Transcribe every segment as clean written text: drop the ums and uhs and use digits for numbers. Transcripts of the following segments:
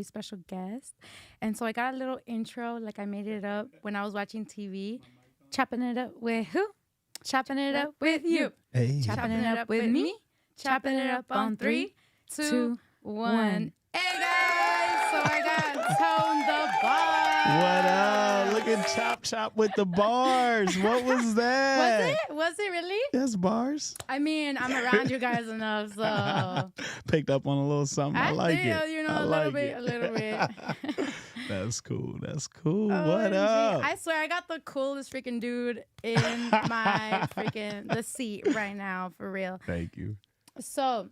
special guest. And so I got a little intro, like I made it up when I was watching TV. Chopping it up with who? Chopping it up with you. Hey. Chopping it up with me. Chopping it up on three, two, one. Hey guys! So I got Tone the Bar. What up? Look at Chop with the bars. What was that? Was it really? Yes, bars. I mean, I'm around you guys enough, so Picked up on a little something. I like did, it. you know, I a like little bit. That's cool. That's cool. What OMG. up? I swear I got the coolest freaking dude in my freaking the seat right now, for real. Thank you. So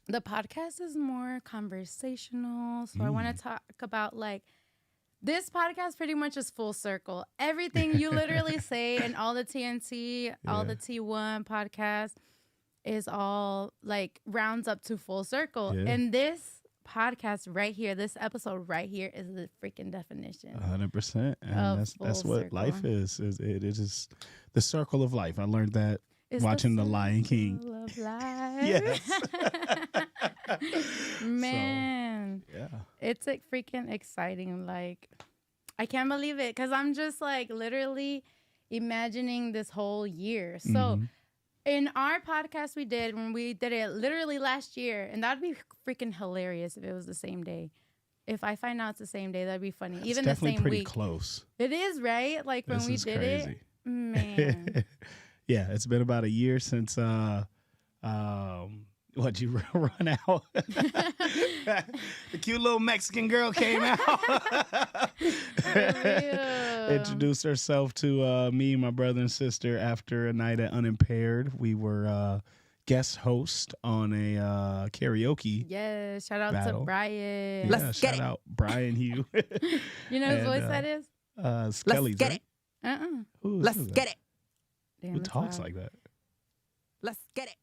the podcast is more conversational. So I want to talk about like this podcast pretty much is full circle. Everything you literally say in all the TNT, all the T1 podcast is all like rounds up to full circle. Yeah. And this podcast right here, this episode right here is the freaking definition. 100%. And Of that's full what circle. life is. It is the circle of life. I learned that It's watching The Lion King. circle of life. Yes. Man. Yeah. It's like freaking exciting. Like, I can't believe it because I'm just like literally imagining this whole year. So, in our podcast we did when we did it literally last year, and that'd be freaking hilarious if it was the same day. If I find out it's the same day, that'd be funny. It's Even the definitely same pretty week. close. It is, right? Like when This we is did crazy. it, man. Yeah, it's been about a year since what you run out. The cute little Mexican girl came out. real. Introduced herself to me, my brother and sister after a night at Unimpaired. We were guest host on a karaoke. Yes, shout out battle. to Brian. Yeah, shout out Brian Hugh. You know whose And, voice that is? Kelly's, get right? it. Uh-uh. Let's get it. Damn, Who that's talks loud. like that? Let's get it.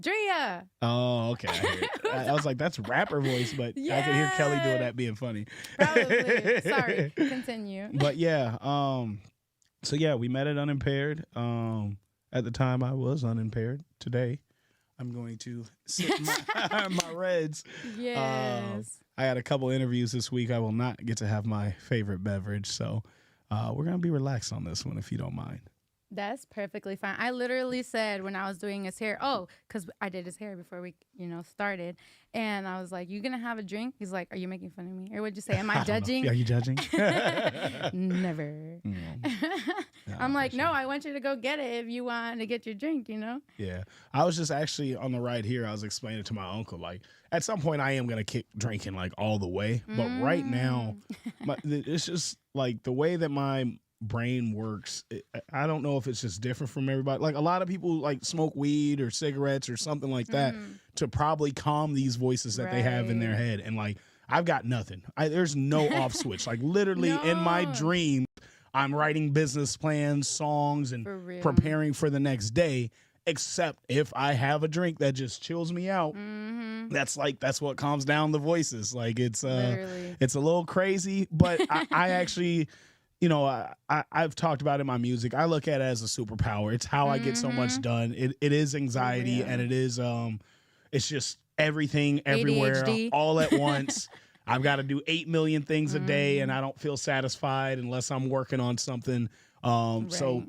Drea. Oh, okay. I hear it. I was like, that's rapper voice, but I can hear Kelly doing that being funny. Probably. Sorry. Continue. But yeah, so yeah, we met at Unimpaired. At the time I was unimpaired. Today, I'm going to sip my, my Reds. Yes. I had a couple interviews this week. I will not get to have my favorite beverage, so we're gonna be relaxed on this one if you don't mind. That's perfectly fine. I literally said when I was doing his hair, because I did his hair before we, started. And I was like, you going to have a drink? He's like, are you making fun of me? Or what'd you say? Am I don't know. judging? Are you judging? Never. I'm like, no, I want you to go get it if you want to get your drink, Yeah. I was just actually on the ride here, I was explaining to my uncle, like, at some point I am going to kick drinking, like, all the way. But right now, it's just, like, the way that my brain works, I don't know if it's just different from everybody. Like, a lot of people, like, smoke weed or cigarettes or something like that to probably calm these voices that they have in their head. And, like, I've got nothing. There's no off switch. Like, literally in my dream, I'm writing business plans, songs, and For real. preparing for the next day. Except if I have a drink that just chills me out, that's what calms down the voices. Like it's Literally. it's a little crazy, but I actually, I've talked about it in my music. I look at it as a superpower. It's how I get so much done. It is anxiety, and it is it's just everything everywhere ADHD. all at once. I've got to do 8 million things a day, and I don't feel satisfied unless I'm working on something. So,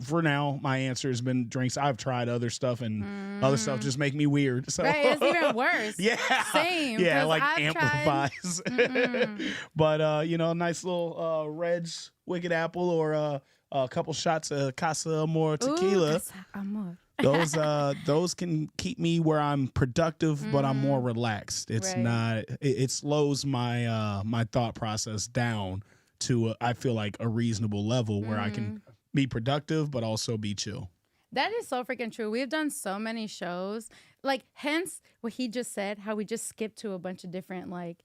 for now, my answer has been drinks. I've tried other stuff, and other stuff just make me weird. So Right, it's even worse. Yeah. Same. Yeah, 'cause like I've amplifies. But, a nice little Red's Wicked Apple or a couple shots of Casa Amor tequila. Casa Amor. Those can keep me where I'm productive, but I'm more relaxed. It's Right. not. It slows my my thought process down to I feel like a reasonable level where I can be productive, but also be chill. That is so freaking true. We've done so many shows. Like, hence what he just said, how we just skipped to a bunch of different, like,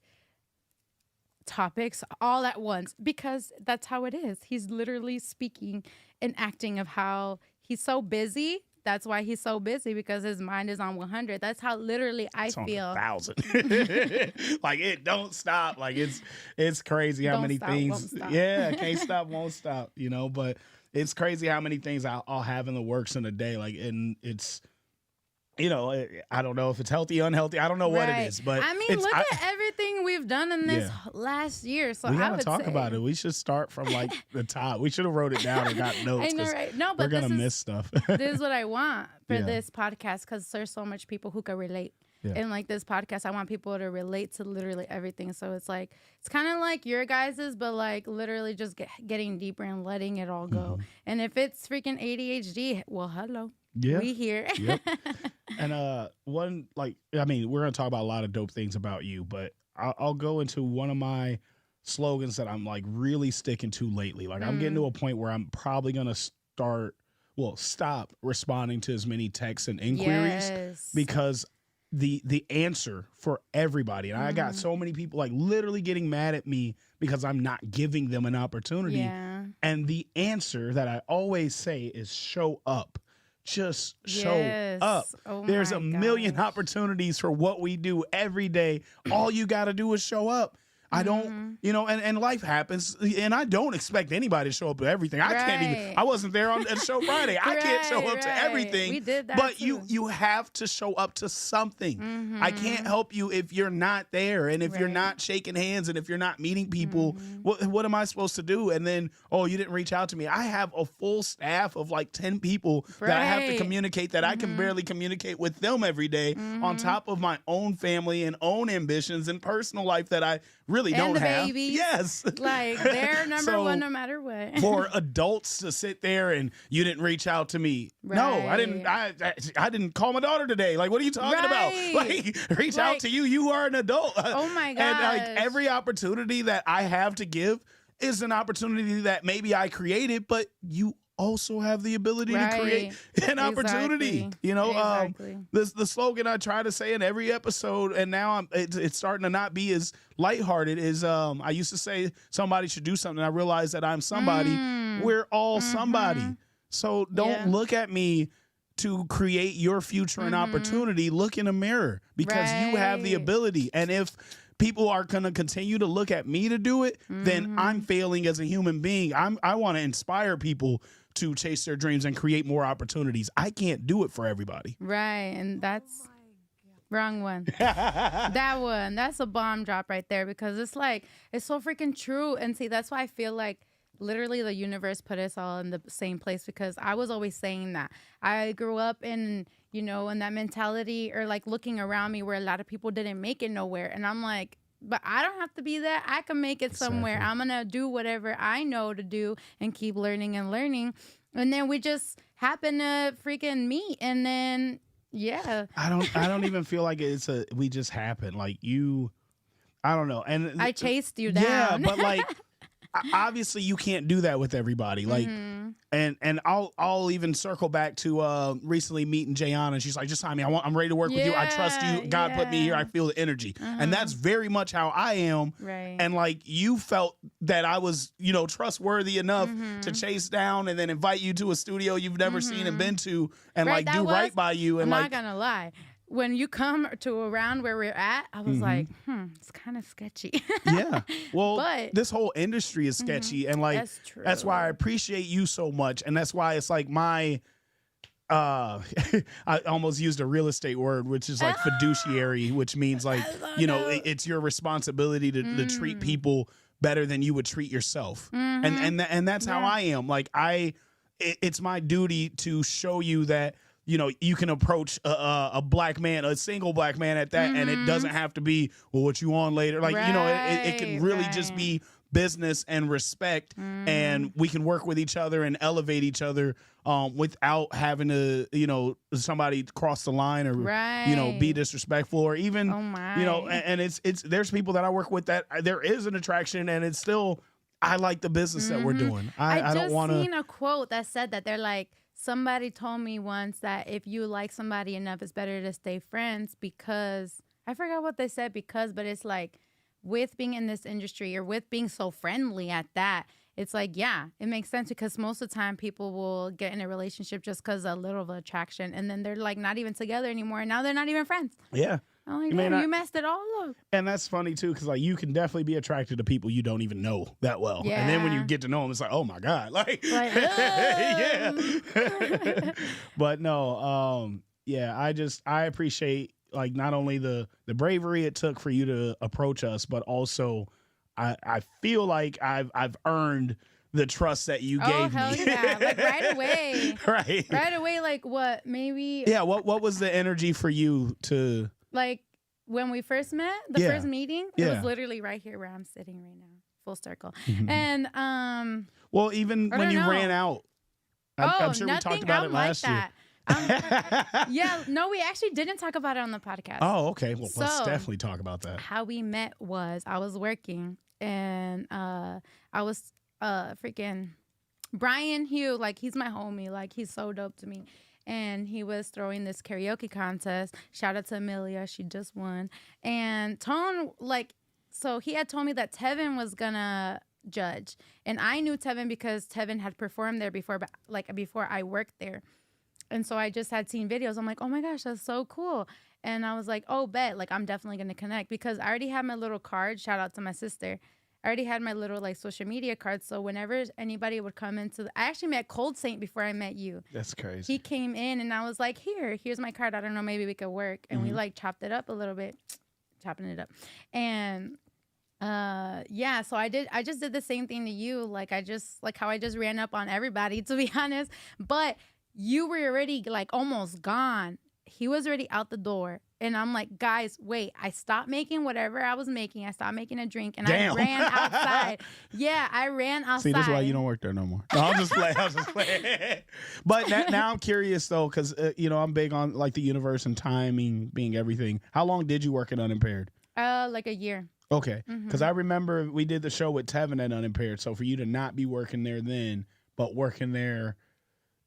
topics all at once. Because that's how it is. He's literally speaking and acting of how he's so busy. That's why he's so busy, because his mind is on 100. That's how literally I It's on feel. 1,000. Like it don't stop. Like it's crazy how Don't many stop, things. won't stop. Yeah, can't stop, won't stop. But it's crazy how many things I'll have in the works in a day. Like, and it's I don't know if it's healthy, unhealthy. I don't know what it Right. is, but I mean, it's, look at everything we've we've done in this Yeah. last year. So We I gotta would talk say, about it. We should start from like the top. We should have wrote it down or got notes I know, 'cause right? No, we're but gonna this miss is stuff. this is what I want for Yeah. this podcast because there's so much people who can relate. Yeah. And like this podcast, I want people to relate to literally everything. So it's like it's kind of like your guys's, but like literally just getting deeper and letting it all go. And if it's freaking ADHD, well, hello, Yeah. we here. Yep. And one like I mean, we're gonna talk about a lot of dope things about you, but I'll go into one of my slogans that I'm like really sticking to lately. Like I'm getting to a point where I'm probably gonna stop responding to as many texts and inquiries Yes. because the answer for everybody, and I got so many people like literally getting mad at me because I'm not giving them an opportunity. Yeah. And the answer that I always say is show up. Just show Yes. up. Oh There's my a million gosh. opportunities for what we do every day. All you got to do is show up. I don't, and life happens, and I don't expect anybody to show up to everything. I can't even. Right. I wasn't there on the show Friday. I can't show up to Right. everything. We did that but too. you have to show up to something. I can't help you if you're not there, and if you're Right. not shaking hands, and if you're not meeting people. What am I supposed to do? And then, oh, you didn't reach out to me. I have a full staff of like 10 people that I have to Right. communicate that I can barely communicate with them every day, on top of my own family and own ambitions and personal life that I really And don't the have. babies. Yes. Like they're number So, one no matter what. For adults to sit there and you didn't reach out to me. No, I didn't. I didn't call my daughter today. Like, what are you talking about? Right. Like, reach out Like- to you. You are an adult. Oh my And like gosh. every opportunity that I have to give is an opportunity that maybe I created, but you also have the ability to create an opportunity. Exactly. You know, Exactly. the slogan I try to say in every episode, and now it's starting to not be as lighthearted. Is I used to say somebody should do something. I realized that I'm somebody. We're all somebody. So don't look at me to create your future and opportunity. Look in a mirror because you have the Right. ability. And if people are going to continue to look at me to do it, then I'm failing as a human being. I want to inspire people to chase their dreams and create more opportunities. I can't do it for everybody. Right. And that's wrong one. That one. That's a bomb drop right there because it's like, it's so freaking true. And see, that's why I feel like literally the universe put us all in the same place because I was always saying that. I grew up in, in that mentality or like looking around me where a lot of people didn't make it nowhere. And I'm like, but I don't have to be that. I can make it somewhere. Exactly. I'm going to do whatever I know to do and keep learning and learning. And then we just happen to freaking meet. And then, yeah. I don't even feel like we just happened. Like I don't know. And I chased you down. Yeah, but like obviously you can't do that with everybody. Like and I'll even circle back to recently meeting Jayon, and she's like, just sign me. I'm ready to work with you. I trust you. God put me here. I feel the energy. And that's very much how I am. Right. And like you felt that I was, trustworthy enough to chase down and then invite you to a studio you've never seen and been to and Right, like that do was- right by you. And I'm like not gonna lie. When you come to around where we're at, I was like, it's kind of sketchy. yeah. Well, But- this whole industry is sketchy, and like That's true. that's why I appreciate you so much, and that's why it's like my. I almost used a real estate word, which is like fiduciary, which means like it's your responsibility to treat people better than you would treat yourself, and that's how I am. Like it's my duty to show you that. You can approach a black man, a single black man at that, and it doesn't have to be, well, what you on later? Like, it can really just be business and respect, and we can work with each other and elevate each other without having to, somebody cross the line or, be disrespectful or even, Oh my. and it's there's people that I work with that there is an attraction, and it's still, I like the business that we're doing. I don't just want to. seen a quote that said that they're like, somebody told me once that if you like somebody enough, it's better to stay friends because I forgot what they said but it's like with being in this industry or with being so friendly at that, it's like, yeah, it makes sense because most of the time people will get in a relationship just because a little of attraction and then they're like not even together anymore and now they're not even friends. Yeah. I'm like, You may damn, not- you messed it all up. And that's funny too, because like you can definitely be attracted to people you don't even know that well, and then when you Yeah. get to know them, it's like, oh my god, like, Like, yeah. But no, yeah, I appreciate like not only the bravery it took for you to approach us, but also I feel like I've earned the trust that you Oh, gave hell me. yeah. Like right away. Right. Right away, like what, maybe Yeah, what was the energy for you to like when we first met, the Yeah. first meeting, it Yeah. was literally right here where I'm sitting right now, full circle. Mhm. And well, even I when don't you know. ran out, I'm sure we nothing talked about it last like that. Yeah, no, we actually didn't talk about it on the podcast. Oh, okay. Well, let's So- definitely talk about that. How we met was I was working and I was freaking Brian Hugh, like he's my homie, like he's so dope to me. And he was throwing this karaoke contest. Shout out to Amelia, she just won. And Tone, like, so he had told me that Tevin was gonna judge, and I knew Tevin because Tevin had performed there before, but like before I worked there. And so I just had seen videos. I'm like, oh my gosh, that's so cool. And I was like, oh, bet, like I'm definitely gonna connect because I already had my little card. Shout out to my sister. I already had my little like social media card. So whenever anybody would come I actually met Cold Saint before I met you. That's crazy. He came in and I was like, here's my card. I don't know, maybe we could work. And we like chopped it up a little bit, chopping it up. And yeah, so I just did the same thing to you. Like how I just ran up on everybody, to be honest. But you were already like almost gone. He was already out the door. And I'm like, guys, wait, I stopped making whatever I was making. I stopped making a drink and Damn. I ran outside. Yeah, I ran outside. See, this is why you don't work there no more. No, I'll just play. But now I'm curious though, because I'm big on like the universe and timing being everything. How long did you work at Unimpaired? Like a year. Okay, because I remember we did the show with Tevin at Unimpaired. So for you to not be working there then, but working there,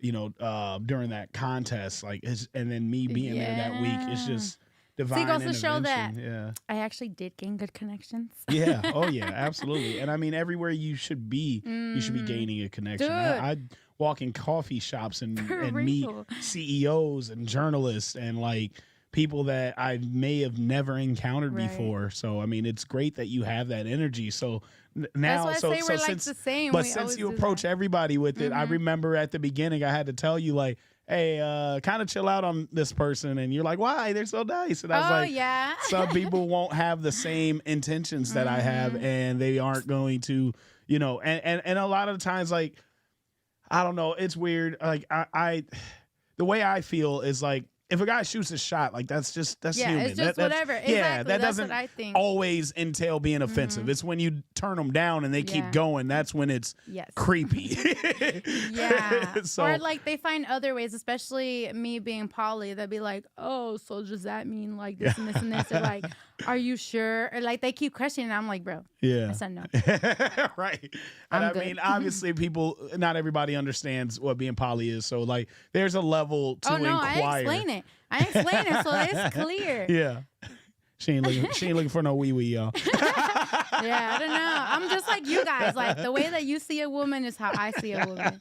during that contest, like, and then me being there that week, it's just divine goes to show that yeah. I actually did gain good connections. Yeah. Oh, yeah. Absolutely. And I mean, everywhere you should be, you should be gaining a connection. Dude. I walk in coffee shops and meet real. CEOs and journalists and like people that I may have never encountered Right. before. So I mean, it's great that you have that energy. So now, That's why I say we're like since the same. but We since always you do approach that. everybody with it, I remember at the beginning I had to tell you like, hey, kind of chill out on this person, and you're like, why? They're so nice. And I was like, yeah. some people won't have the same intentions that I have, and they aren't going to, and a lot of the times, like, I don't know, it's weird. Like I the way I feel is like, if a guy shoots a shot, like that's yeah, human. it's just That's- whatever. Yeah, Exactly. that That's doesn't what I think. always entail being offensive. It's when you turn them down and they keep Yeah. going. That's when it's Yes. creepy. Yeah. So or like they find other ways, especially me being poly, they'll be like, oh, so does that mean like this and this and this? Or like, are you sure? Or like they keep questioning. I'm like, bro, yeah. I said no. Right. And I'm I good. mean, obviously not everybody understands what being poly is. So like there's a level to Oh no, inquire. I explain it. I explain it so it's clear. Yeah. She ain't looking for no wee wee, y'all. Yeah, I don't know. I'm just like you guys. Like the way that you see a woman is how I see a woman.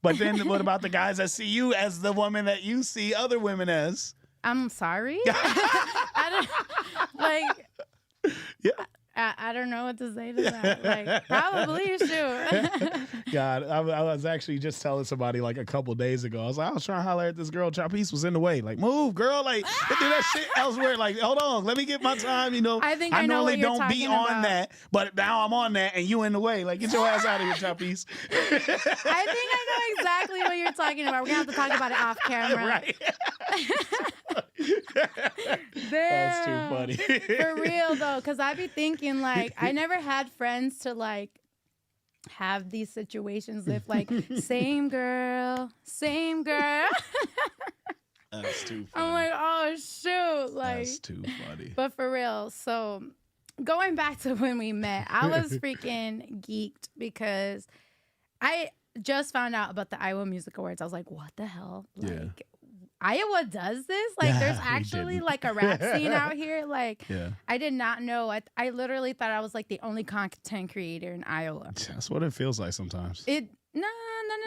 But then what about the guys that see you as the woman that you see other women as? I'm sorry. I don't like. Yeah. I don't know what to say to that. Like probably shoot. God, I was actually just telling somebody like a couple days ago. I was trying to holler at this girl. Chapis was in the way. Like, move, girl. Like, do that shit elsewhere. Like, hold on, let me get my time. I think I know normally what you're don't be talking on about. that, but now I'm on that, and you in the way. Like, get your ass out of here, Chapis. I think I know exactly what you're talking about. We're gonna have to talk about it off camera. Right. Damn. That's too funny. For real though, because I be thinking like I never had friends to like have these situations with like same girl. That's too funny. I'm like, oh shoot, like. That's too funny. But for real, so going back to when we met, I was freaking geeked because I just found out about the Iowa Music Awards. I was like, what the hell? Like, Yeah. Iowa does this? Like, Yeah, there's we actually didn't. like a rap scene out here? Like, Yeah. I did not know. I literally thought I was like the only content creator in Iowa. That's what it feels like sometimes. Not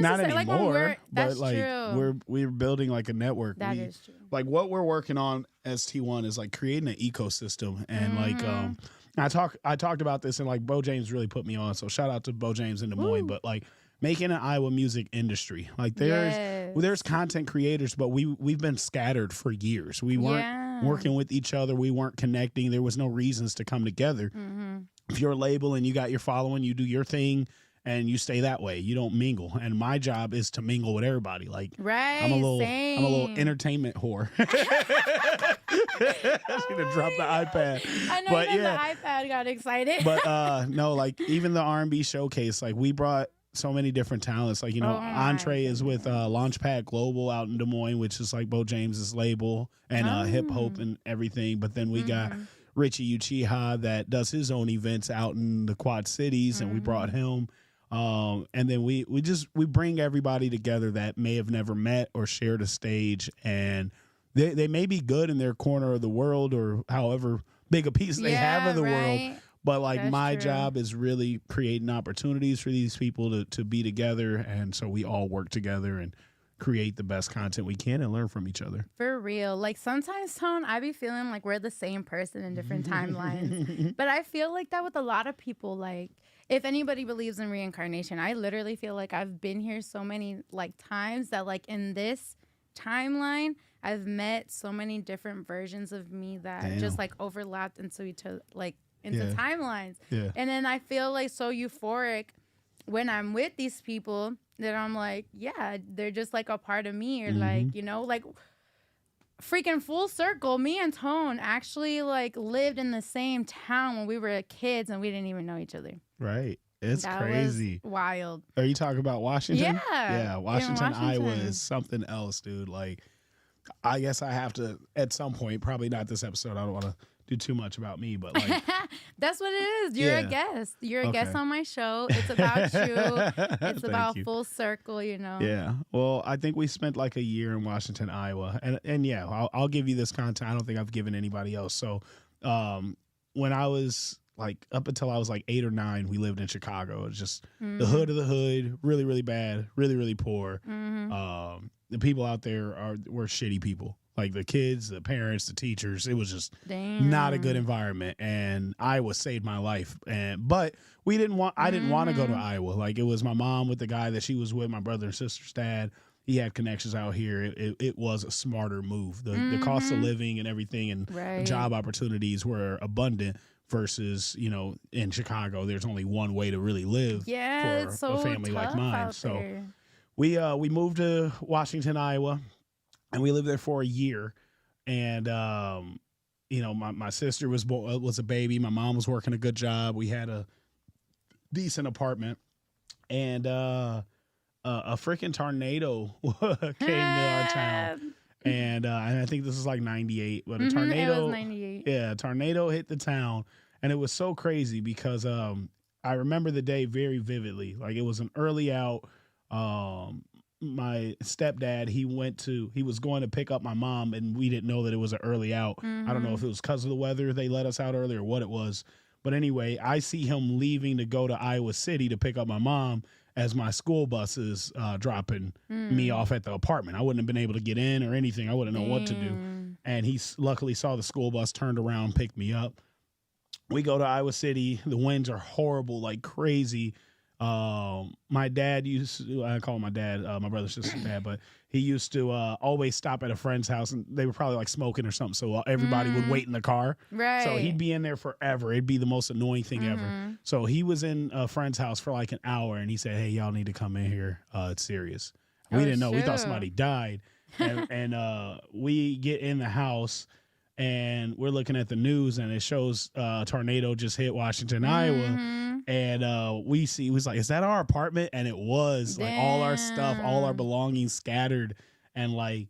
Not necessarily. Like when anymore, that's but like true. we're building like a network. That is true. Like what we're working on as T1 is like creating an ecosystem, and like I talked about this, and like Bo James really put me on. So shout out to Bo James in Des Moines, Woo. but like making an Iowa music industry. Like there's Yes. there's content creators, but we've been scattered for years. We weren't working with each other. We weren't connecting. There was no reasons to come together. If you're a label and you got your following, you do your thing and you stay that way. You don't mingle. And my job is to mingle with everybody. Like I'm a little entertainment whore. I should have dropped the iPad. I know, but even the iPad got excited. But no, like even the R&B showcase, like we brought so many different talents. Like, Entree is with Launchpad Global out in Des Moines, which is like Bo James's label and hip hop and everything. But then we got Richie Uchiha that does his own events out in the Quad Cities, and we brought him. And then we bring everybody together that may have never met or shared a stage, and they may be good in their corner of the world or however big a piece they have of the world. But like my job is really creating opportunities for these people to be together, and so we all work together and create the best content we can and learn from each other. For real. Like sometimes, Tone, I be feeling like we're the same person in different timelines. But I feel like that with a lot of people. Like if anybody believes in reincarnation, I literally feel like I've been here so many like times that like in this timeline, I've met so many different versions of me that just like overlapped into each other, like into timelines. And then I feel like so euphoric when I'm with these people that I'm like, yeah, they're just like a part of me, or like, you know, like freaking full circle. Me and Tone actually like lived in the same town when we were kids and we didn't even know each other. Right. It's that crazy. Was wild. Are you talking about Washington? Yeah. Washington, Iowa is something else, dude. Like, I guess I have to, at some point, probably not this episode, I don't want to do too much about me, but like that's what it is. You're a guest. You're a guest on my show. It's about you. It's about full circle, you know. Yeah. Well, I think we spent like a year in Washington, Iowa, and yeah, I'll give you this content. I don't think I've given anybody else. So, when I was like up until I was like 8 or 9, we lived in Chicago. It was just the hood of the hood, really, really bad, really, really poor. The people out there were shitty people. Like the kids, the parents, the teachers, it was just not a good environment. And Iowa saved my life. But I didn't want to go to Iowa. Like it was my mom with the guy that she was with, my brother and sister's dad. He had connections out here. It was a smarter move. The cost of living and everything and job opportunities were abundant versus, you know, in Chicago, there's only one way to really live for a family like mine. So we moved to Washington, Iowa. And we lived there for a year, and you know, my sister was a baby. My mom was working a good job. We had a decent apartment, and a freaking tornado came to our town, and I think this is like '98. But a tornado, it was '98. Yeah, a tornado hit the town, and it was so crazy because I remember the day very vividly. Like it was an early out. My stepdad, he was going to pick up my mom, and we didn't know that it was an early out. I don't know if it was because of the weather they let us out early or what it was. But anyway, I see him leaving to go to Iowa City to pick up my mom as my school bus is dropping me off at the apartment. I wouldn't have been able to get in or anything. I wouldn't know what to do. And he luckily saw the school bus, turned around, picked me up. We go to Iowa City. The winds are horrible, like crazy. My dad I call him my dad, my brother's sister's dad, but he used to always stop at a friend's house, and they were probably like smoking or something, so everybody would wait in the car. Right. So he'd be in there forever. It'd be the most annoying thing ever. So he was in a friend's house for like an hour, and he said, "Hey, y'all need to come in here. It's serious." We didn't know. We thought somebody died. And we get in the house, and we're looking at the news, and it shows a tornado just hit Washington, Iowa. And we was like, is that our apartment? And it was like all our stuff, all our belongings scattered. And like,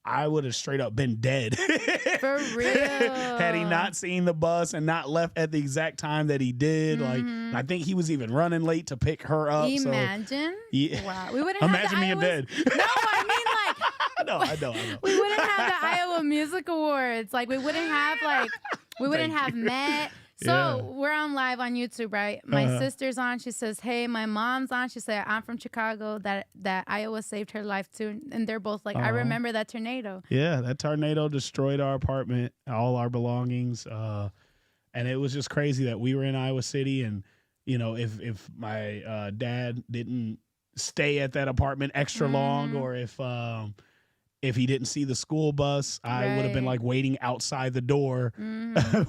I would have straight up been dead. For real. Had he not seen the bus and not left at the exact time that he did. Like, I think he was even running late to pick her up. Imagine. So, yeah. Wow. We wouldn't Imagine have being dead. No, I mean like. I know. We wouldn't have the Iowa Music Awards. Like we wouldn't have Met. So we're on live on YouTube, right? My sister's on. She says, "Hey, my mom's on." She said, "I'm from Chicago. That Iowa saved her life too." And they're both like, "I remember that tornado." Yeah, that tornado destroyed our apartment, all our belongings, and it was just crazy that we were in Iowa City. And you know, if my dad didn't stay at that apartment extra long, or if he didn't see the school bus, I would have been Right. like waiting outside the door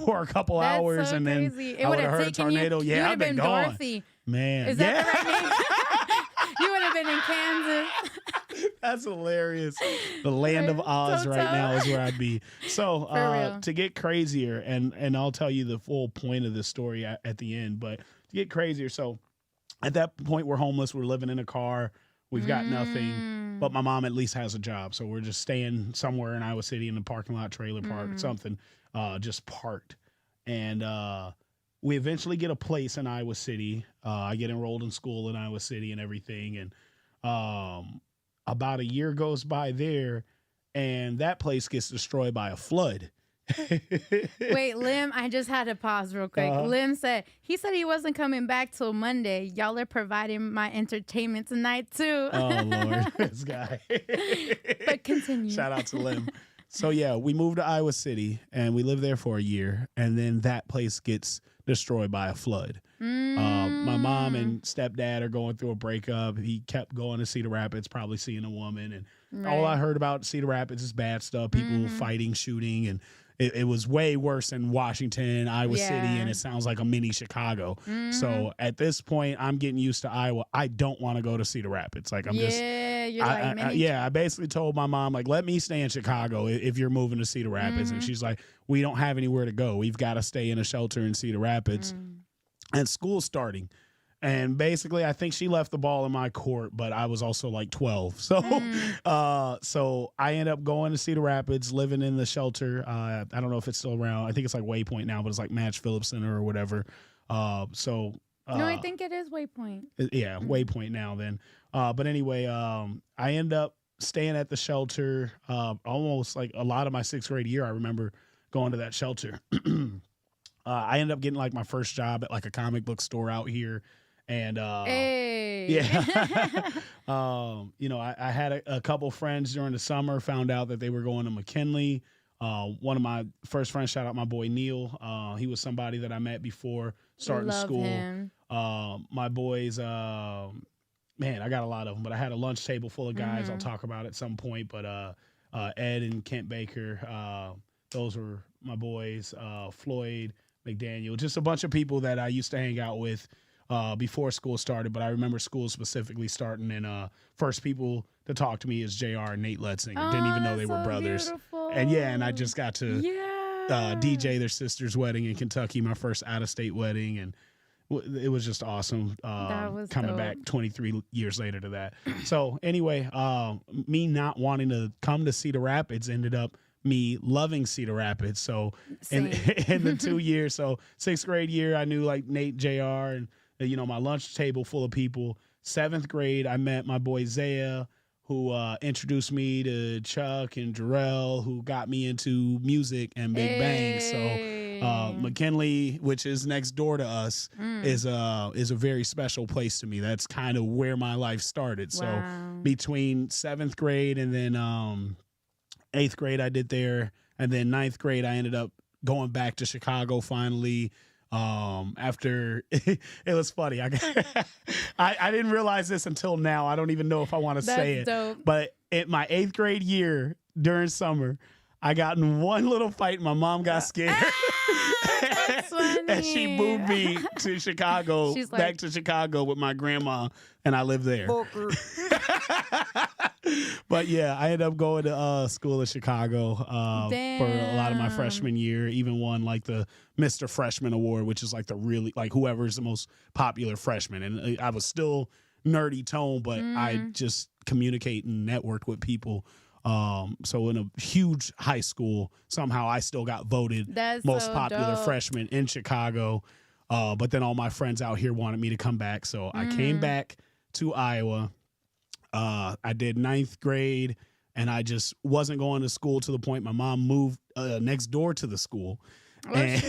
for a couple That's hours, so and then crazy. It I would would have have heard a taken you. tornado. You Yeah, would I've have been been gone, Dorothy. man. Is that the right name? You would have been in Kansas. That's hilarious. The land of Oz right Toto. now is where I'd be. So For real. to get crazier, and I'll tell you the full point of this story at the end, but to get crazier, so at that point we're homeless, we're living in a car, we've got nothing, but my mom at least has a job, so we're just staying somewhere in Iowa City in the parking lot, trailer park, something, just parked, and we eventually get a place in Iowa City. I get enrolled in school in Iowa City and everything, and about a year goes by there, and that place gets destroyed by a flood. Wait, Lim, I just had to pause real quick. Lim said he wasn't coming back till Monday. Y'all are providing my entertainment tonight too. Oh Lord, this guy. But continue. Shout out to Lim. So yeah, we moved to Iowa City and we lived there for a year, and then that place gets destroyed by a flood. My mom and stepdad are going through a breakup. He kept going to Cedar Rapids, probably seeing a woman, and all I heard about Cedar Rapids is bad stuff, people fighting, shooting, and it was way worse than Washington, Iowa City, and it sounds like a mini Chicago. So at this point, I'm getting used to Iowa. I don't want to go to Cedar Rapids. Like I basically told my mom, like, let me stay in Chicago if you're moving to Cedar Rapids. And she's like, we don't have anywhere to go. We've got to stay in a shelter in Cedar Rapids. And school's starting. And basically, I think she left the ball in my court, but I was also like 12. So so I ended up going to Cedar Rapids, living in the shelter. I don't know if it's still around. I think it's like Waypoint now, but it's like Madge Phillips Center or whatever. No, I think it is Waypoint. Yeah, Waypoint now then. But anyway, I end up staying at the shelter almost like a lot of my sixth grade year. I remember going to that shelter. I ended up getting like my first job at like a comic book store out here. And yeah, I had a couple friends during the summer, found out that they were going to McKinley. One of my first friends, shout out my boy Neil. He was somebody that I met before starting school. Him. My boys, man, I got a lot of them, but I had a lunch table full of guys I'll talk about at some point. But Ed and Kent Baker, those were my boys. Floyd McDaniel, just a bunch of people that I used to hang out with before school started, but I remember school specifically starting, and first people to talk to me is JR and Nate Letzinger. Didn't even know they were brothers. Beautiful. And I just got to DJ their sister's wedding in Kentucky, my first out-of-state wedding, and it was just awesome coming back 23 years later to that. So anyway, me not wanting to come to Cedar Rapids ended up me loving Cedar Rapids. So in the 2 years, so sixth grade year, I knew like Nate, JR, and my lunch table full of people. Seventh grade, I met my boy Zaya, who introduced me to Chuck and Jarrell, who got me into music and Big Bang. So McKinley, which is next door to us, is a very special place to me. That's kind of where my life started. So between seventh grade and then eighth grade, I did there, and then ninth grade, I ended up going back to Chicago finally. After it was funny, I didn't realize this until now. I don't even know if I want to say it. Dope. But in my eighth grade year during summer, I got in one little fight. My mom got scared. That's funny. And she moved me to Chicago, She's back to Chicago with my grandma, and I lived there. But yeah, I ended up going to school in Chicago for a lot of my freshman year. Even won like the Mr. Freshman Award, which is like the really like whoever's the most popular freshman. And I was still nerdy tone, but I just communicate and networked with people. So in a huge high school, somehow I still got voted most popular freshman in Chicago. But then all my friends out here wanted me to come back. So I came back to Iowa. I did ninth grade, and I just wasn't going to school to the point my mom moved next door to the school. And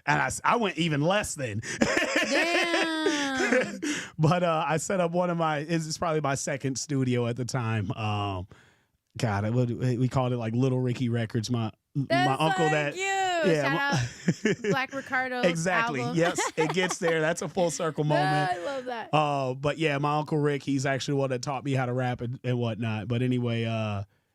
I went even less then. Damn. But I set up it's probably my second studio at the time. God, we called it like Little Ricky Records. My uncle so that cute. Yeah, Shout out Black Ricardo's exactly. album. Yes, it gets there. That's a full circle moment. I love that. But yeah, my Uncle Rick, he's actually one that taught me how to rap and whatnot. But anyway,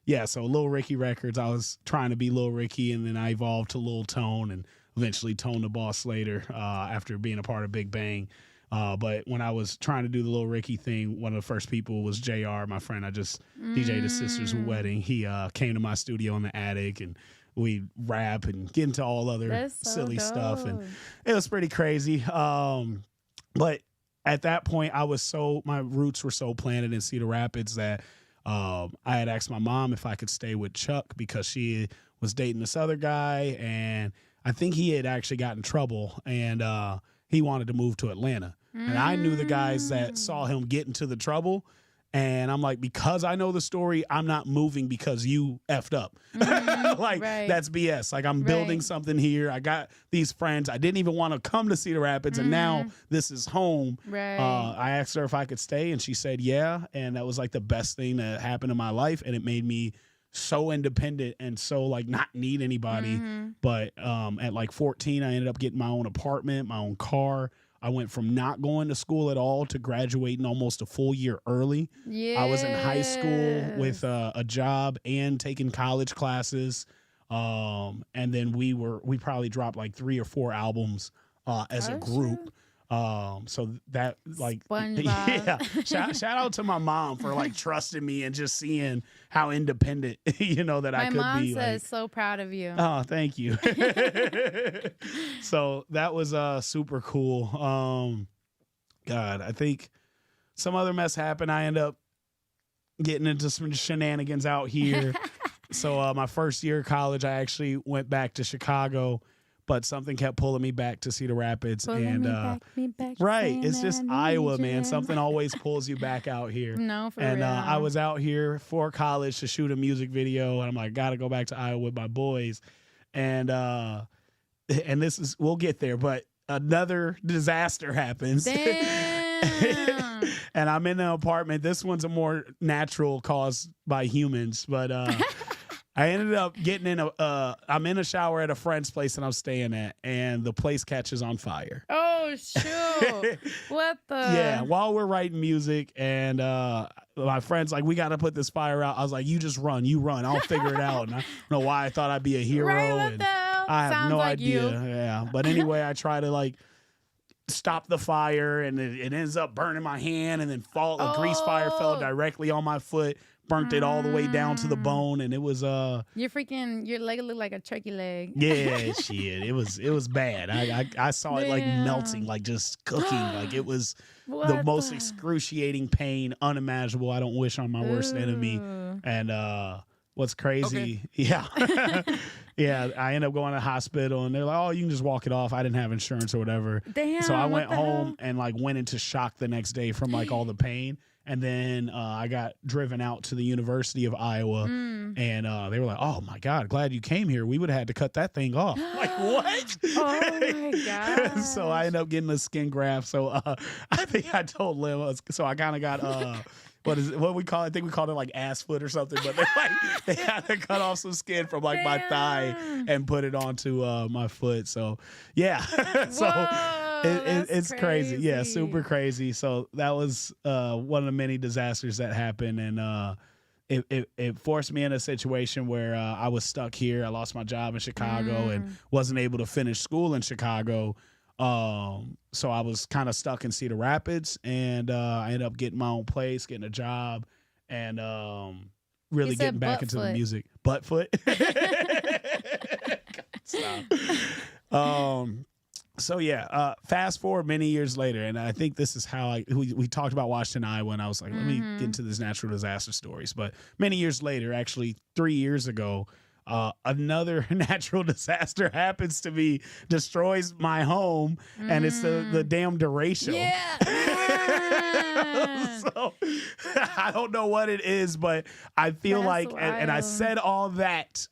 yeah, so Lil Ricky Records, I was trying to be Lil Ricky, and then I evolved to Lil Tone and eventually Tone the Boss later after being a part of Big Bang. But when I was trying to do the Lil Ricky thing, one of the first people was JR, my friend. I just DJ'd his sister's wedding. He came to my studio in the attic, and we rap and get into all other silly stuff. And it was pretty crazy. But at that point, my roots were so planted in Cedar Rapids that I had asked my mom if I could stay with Chuck because she was dating this other guy, and I think he had actually gotten in trouble, and he wanted to move to Atlanta. And I knew the guys that saw him get into the trouble, and I'm like, because I know the story, I'm not moving because you effed up. That's BS. Like, I'm building something here. I got these friends. I didn't even want to come to Cedar Rapids, and now this is home. I asked her if I could stay, and she said yeah, and that was like the best thing that happened in my life, and it made me so independent and so like not need anybody. But at like 14, I ended up getting my own apartment, my own car. I went from not going to school at all to graduating almost a full year early. I was in high school with a job and taking college classes. And then we probably dropped like 3 or 4 albums as a group. So that like, yeah, shout out to my mom for like trusting me and just seeing how independent, that I could be. My mom says so proud of you. Oh, thank you. So that was super cool. God, I think some other mess happened. I end up getting into some shenanigans out here. So my first year of college, I actually went back to Chicago, but something kept pulling me back to Cedar Rapids. Me back, right, it's just Iowa, man. Something always pulls you back out here. No, for real. I was out here for college to shoot a music video, and I'm like, gotta go back to Iowa with my boys. And this is, we'll get there, but another disaster happens. Damn. And I'm in an apartment. This one's a more natural caused by humans, but I ended up getting I'm in a shower at a friend's place that I'm staying at, and the place catches on fire. Oh, shoot. What the? Yeah, while we're writing music, and my friend's like, we got to put this fire out. I was like, you just run. You run. I'll figure it out. And I don't know why I thought I'd be a hero. Right, what and the hell? I have Sounds no like idea. you. Yeah. But anyway, I try to like stop the fire, and it ends up burning my hand, and then a grease fire fell directly on my foot. Burnt it all the way down to the bone, and it was your leg looked like a turkey leg. Yeah, shit. It was bad. I saw it like melting, like just cooking. Like it was the most excruciating pain unimaginable. I don't wish on my worst enemy. And what's crazy, yeah. Yeah, I ended up going to the hospital, and they're like, oh, you can just walk it off. I didn't have insurance or whatever. Damn. So I went home and like went into shock the next day from like all the pain. And then I got driven out to the University of Iowa, and they were like, oh, my God, glad you came here. We would have had to cut that thing off. Like, what? Oh, my God. So I ended up getting a skin graft. So I think I told Lim, so I kind of got, what we call it? I think we called it like ass foot or something. But they had to cut off some skin from like my thigh and put it onto my foot. So, yeah. So it's crazy. Yeah, super crazy. So that was one of the many disasters that happened. And it forced me in a situation where I was stuck here. I lost my job in Chicago and wasn't able to finish school in Chicago. So I was kind of stuck in Cedar Rapids, and I ended up getting my own place, getting a job, and really getting back into the music. Butt foot. Stop. So yeah, fast forward many years later, and I think this is how we talked about Washington, Iowa, and I was like, let me get into this natural disaster stories. But many years later, actually 3 years ago, another natural disaster happens to me, destroys my home, and it's the damn derecho. Yeah. So I don't know what it is, but I feel That's like, and I said all that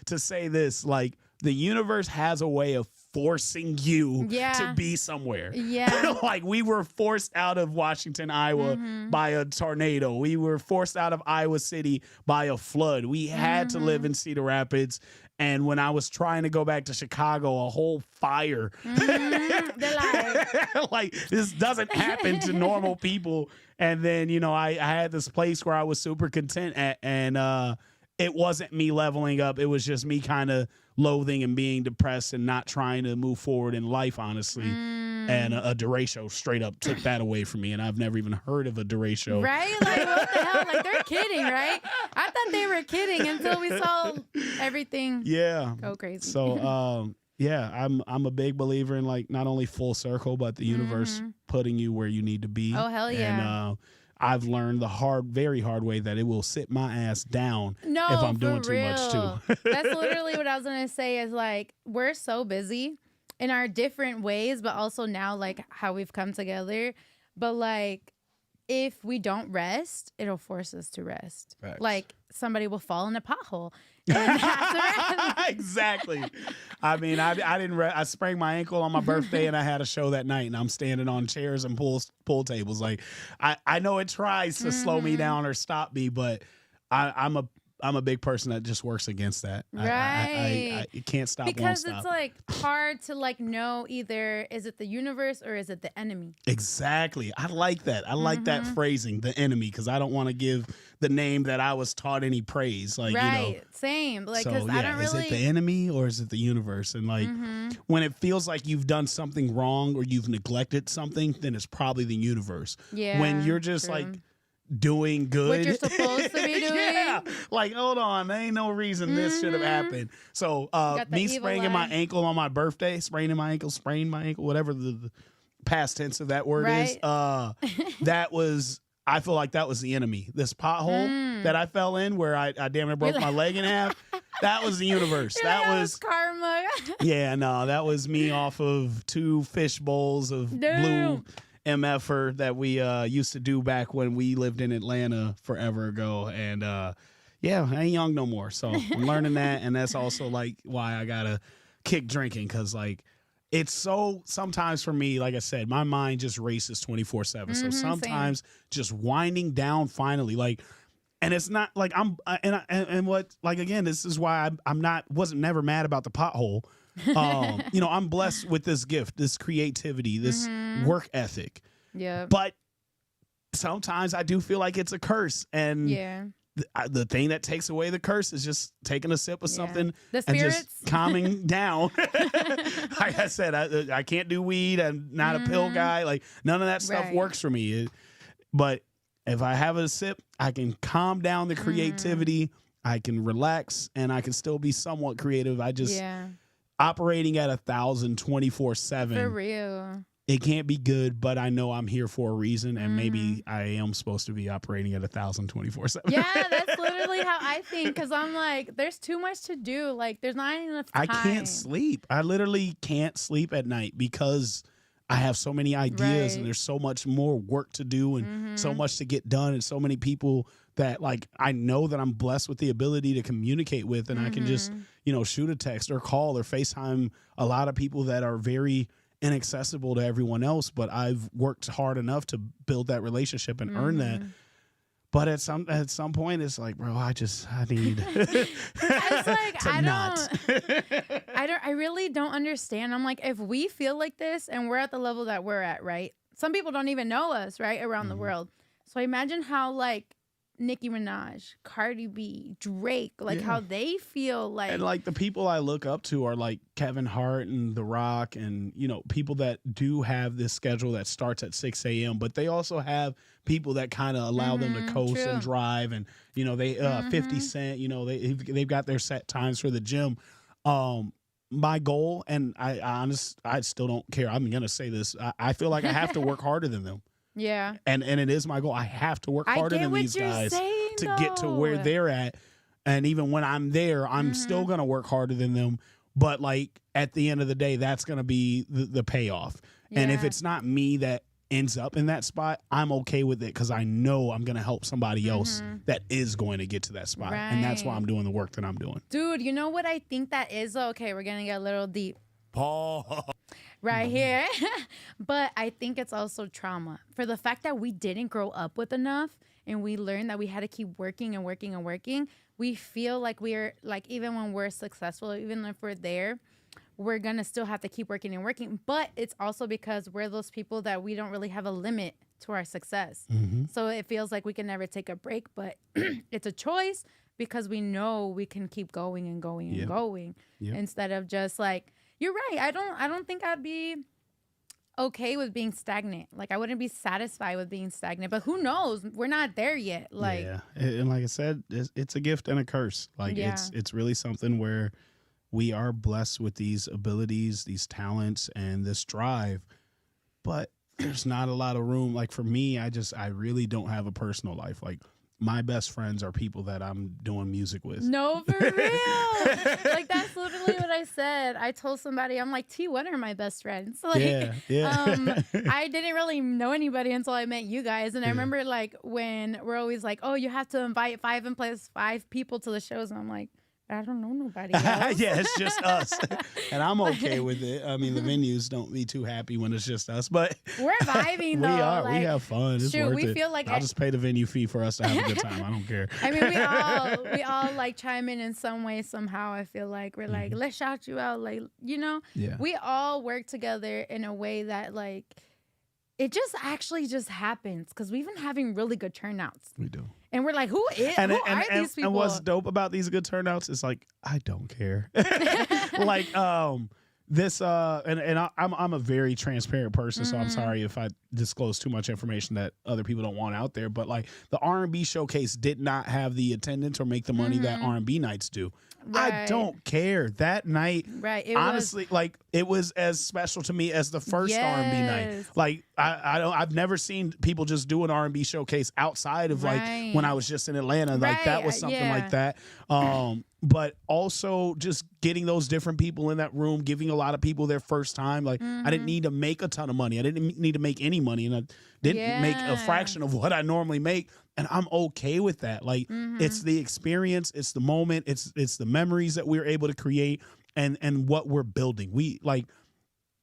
to say this, like the universe has a way of forcing you Yeah. to be somewhere. Yeah. Like we were forced out of Washington, Iowa by a tornado. We were forced out of Iowa City by a flood. We had to live in Cedar Rapids. And when I was trying to go back to Chicago, a whole fire. They're Like this doesn't happen to normal people. And then, you know, I had this place where I was super content at, and it wasn't me leveling up. It was just me kind of loathing and being depressed and not trying to move forward in life, honestly. And a derecho straight up took that away from me. And I've never even heard of a derecho. right? Like, what the hell? Like, they're kidding, right? I thought they were kidding until we saw everything Yeah. go crazy. So, yeah, I'm a big believer in like not only full circle, but the universe putting you where you need to be. Oh, hell yeah. And I've learned the very hard way that it will sit my ass down No, if I'm for doing too real. much too. That's literally what I was gonna say. Is like we're so busy in our different ways, but also now like how we've come together. But like if we don't rest, it'll force us to rest. Facts. Like somebody will fall in a pothole. And have to rest. Exactly. I mean, I didn't. I sprained my ankle on my birthday, and I had a show that night, and I'm standing on chairs and pool tables. Like, I know it tries to slow me down or stop me, but I'm a big person that just works against that. Right. I can't stop. Because won't it's stop. like hard to like know either is it the universe or is it the enemy? Exactly. I like that. I like that phrasing, the enemy, because I don't want to give the name that I was taught any praise. Like, right. you know. Same. Like, So, because I don't is really. it the enemy or is it the universe? And like, when it feels like you've done something wrong or you've neglected something, then it's probably the universe. Yeah. When you're just true. like doing good. What you're supposed to be doing. Yeah. Like, hold on. There ain't no reason this should have happened. So Got the me evil spraining my eye. ankle on my birthday, sprained my ankle, whatever the past tense of that word is. That was, I feel like that was the enemy. This pothole that I fell in where I damn near broke my leg in half. That was the universe. You're like, That was karma. yeah, no, that was me off of 2 fish bowls of blue MFer that we used to do back when we lived in Atlanta forever ago. And yeah, I ain't young no more. So I'm learning that. And that's also like why I gotta kick drinking. Cause like it's so sometimes for me, like I said, my mind just races 24/7. So sometimes just winding down finally, like, and it's not like and what, like, again, this is why wasn't never mad about the pothole. You know, I'm blessed with this gift, this creativity, this work ethic. Yeah. But sometimes I do feel like it's a curse. And Yeah. the thing that takes away the curse is just taking a sip of something The and spirits. just calming down. Like I said, I can't do weed. I'm not a pill guy. Like none of that stuff Right. works for me. But if I have a sip, I can calm down the creativity. I can relax and I can still be somewhat creative. I just operating at 1,000 For 24/7. real. It can't be good, but I know I'm here for a reason, and maybe I am supposed to be operating at 1,000 24/7. Yeah, that's literally how I think. Because I'm like, there's too much to do. Like, there's not enough time. I can't sleep. I literally can't sleep at night because I have so many ideas and Right. there's so much more work to do and so much to get done and so many people that like I know that I'm blessed with the ability to communicate with, and I can just, you know, shoot a text or call or FaceTime a lot of people that are very inaccessible to everyone else, but I've worked hard enough to build that relationship and earn that. But at some point, it's like, bro, I need It's like, to not. I really don't understand. I'm like, if we feel like this and we're at the level that we're at, right? Some people don't even know us, right? Around the world. So imagine how like Nicki Minaj, Cardi B, Drake, like how they feel like. And like the people I look up to are like Kevin Hart and The Rock and, you know, people that do have this schedule that starts at 6 a.m. But they also have people that kind of allow them to coast and drive. And, you know, they 50 Cent, you know, they've got their set times for the gym. My goal, and I still don't care. I'm going to say this. I feel like I have to work harder than them. Yeah. And it is my goal. I have to work harder than these guys to get to where they're at. And even when I'm there, I'm still going to work harder than them. But like at the end of the day, that's going to be the payoff. And if it's not me that ends up in that spot, I'm okay with it because I know I'm going to help somebody else that is going to get to that spot. And that's why I'm doing the work that I'm doing. Dude, you know what I think that is? Okay, we're going to get a little deep. Paul. right here. But I think it's also trauma for the fact that we didn't grow up with enough and we learned that we had to keep working and working and working. We feel like we're like, even when we're successful, even if we're there, we're going to still have to keep working and working. But it's also because we're those people that we don't really have a limit to our success. So it feels like we can never take a break, but it's a choice because we know we can keep going and going and going instead of just like, you're right. I don't think I'd be okay with being stagnant. Like I wouldn't be satisfied with being stagnant, but who knows? We're not there yet. Like, yeah, and like I said, it's a gift and a curse. Like it's really something where we are blessed with these abilities, these talents, and this drive, but there's not a lot of room. Like for me, I really don't have a personal life. Like my best friends are people that I'm doing music with. no, for real. Like that's literally what I said. I told somebody, I'm like, T, what are my best friends? Like, I didn't really know anybody until I met you guys. And I remember like when we're always like, oh, you have to invite 5 people to the shows. And I'm like, I don't know nobody else. Yeah, it's just us. And I'm okay with it. I mean, the venues don't be too happy when it's just us, but we're vibing though. We are. Like, we have fun. It's shoot, worth we it. feel like I'll just pay the venue fee for us to have a good time. I don't care. I mean, we all like chime in some way, somehow. I feel like we're like, let's shout you out. Like, you know, we all work together in a way that like, it just actually just happens because we've been having really good turnouts. We do. And we're like, who are these people? And what's dope about these good turnouts is like, I don't care. Like, this, I'm a very transparent person, so I'm sorry if I disclose too much information that other people don't want out there. But like the R&B showcase did not have the attendance or make the money that R&B nights do. Right. I don't care. That night, honestly, like it was as special to me as the first R&B night. Like I've never seen people just do an R&B showcase outside of like when I was just in Atlanta. Like that was something like that. But also just getting those different people in that room, giving a lot of people their first time. Like I didn't need to make a ton of money. I didn't need to make any money, and I didn't make a fraction of what I normally make. And I'm okay with that. Like it's the experience, it's the moment, it's the memories that we're able to create and what we're building. We like,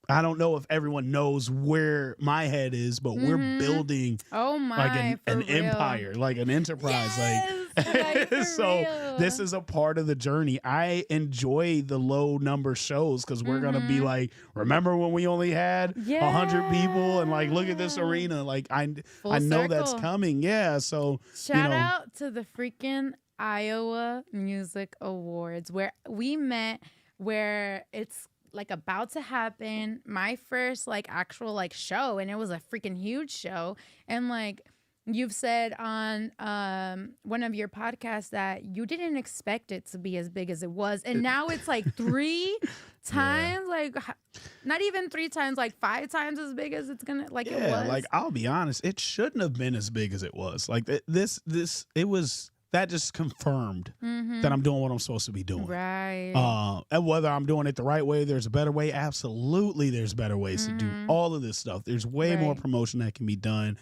I don't know if everyone knows where my head is, but we're building like an empire, like an enterprise. Like so real. This is a part of the journey. I enjoy the low number shows because we're gonna be like, remember when we only had 100 people and like look at this arena. Like I know that's coming. Yeah. So shout out to the freaking Iowa Music Awards where we met, where it's like about to happen, my first like actual like show, and it was a freaking huge show. And like you've said on one of your podcasts that you didn't expect it to be as big as it was, and now it's like 3 times, like not even 3 times, like 5 times as big as it's gonna like it was. Like I'll be honest, it shouldn't have been as big as it was. Like this it was. That just confirmed that I'm doing what I'm supposed to be doing. Right. And whether I'm doing it the right way, there's a better way. Absolutely, there's better ways to do all of this stuff. There's way more promotion that can be done.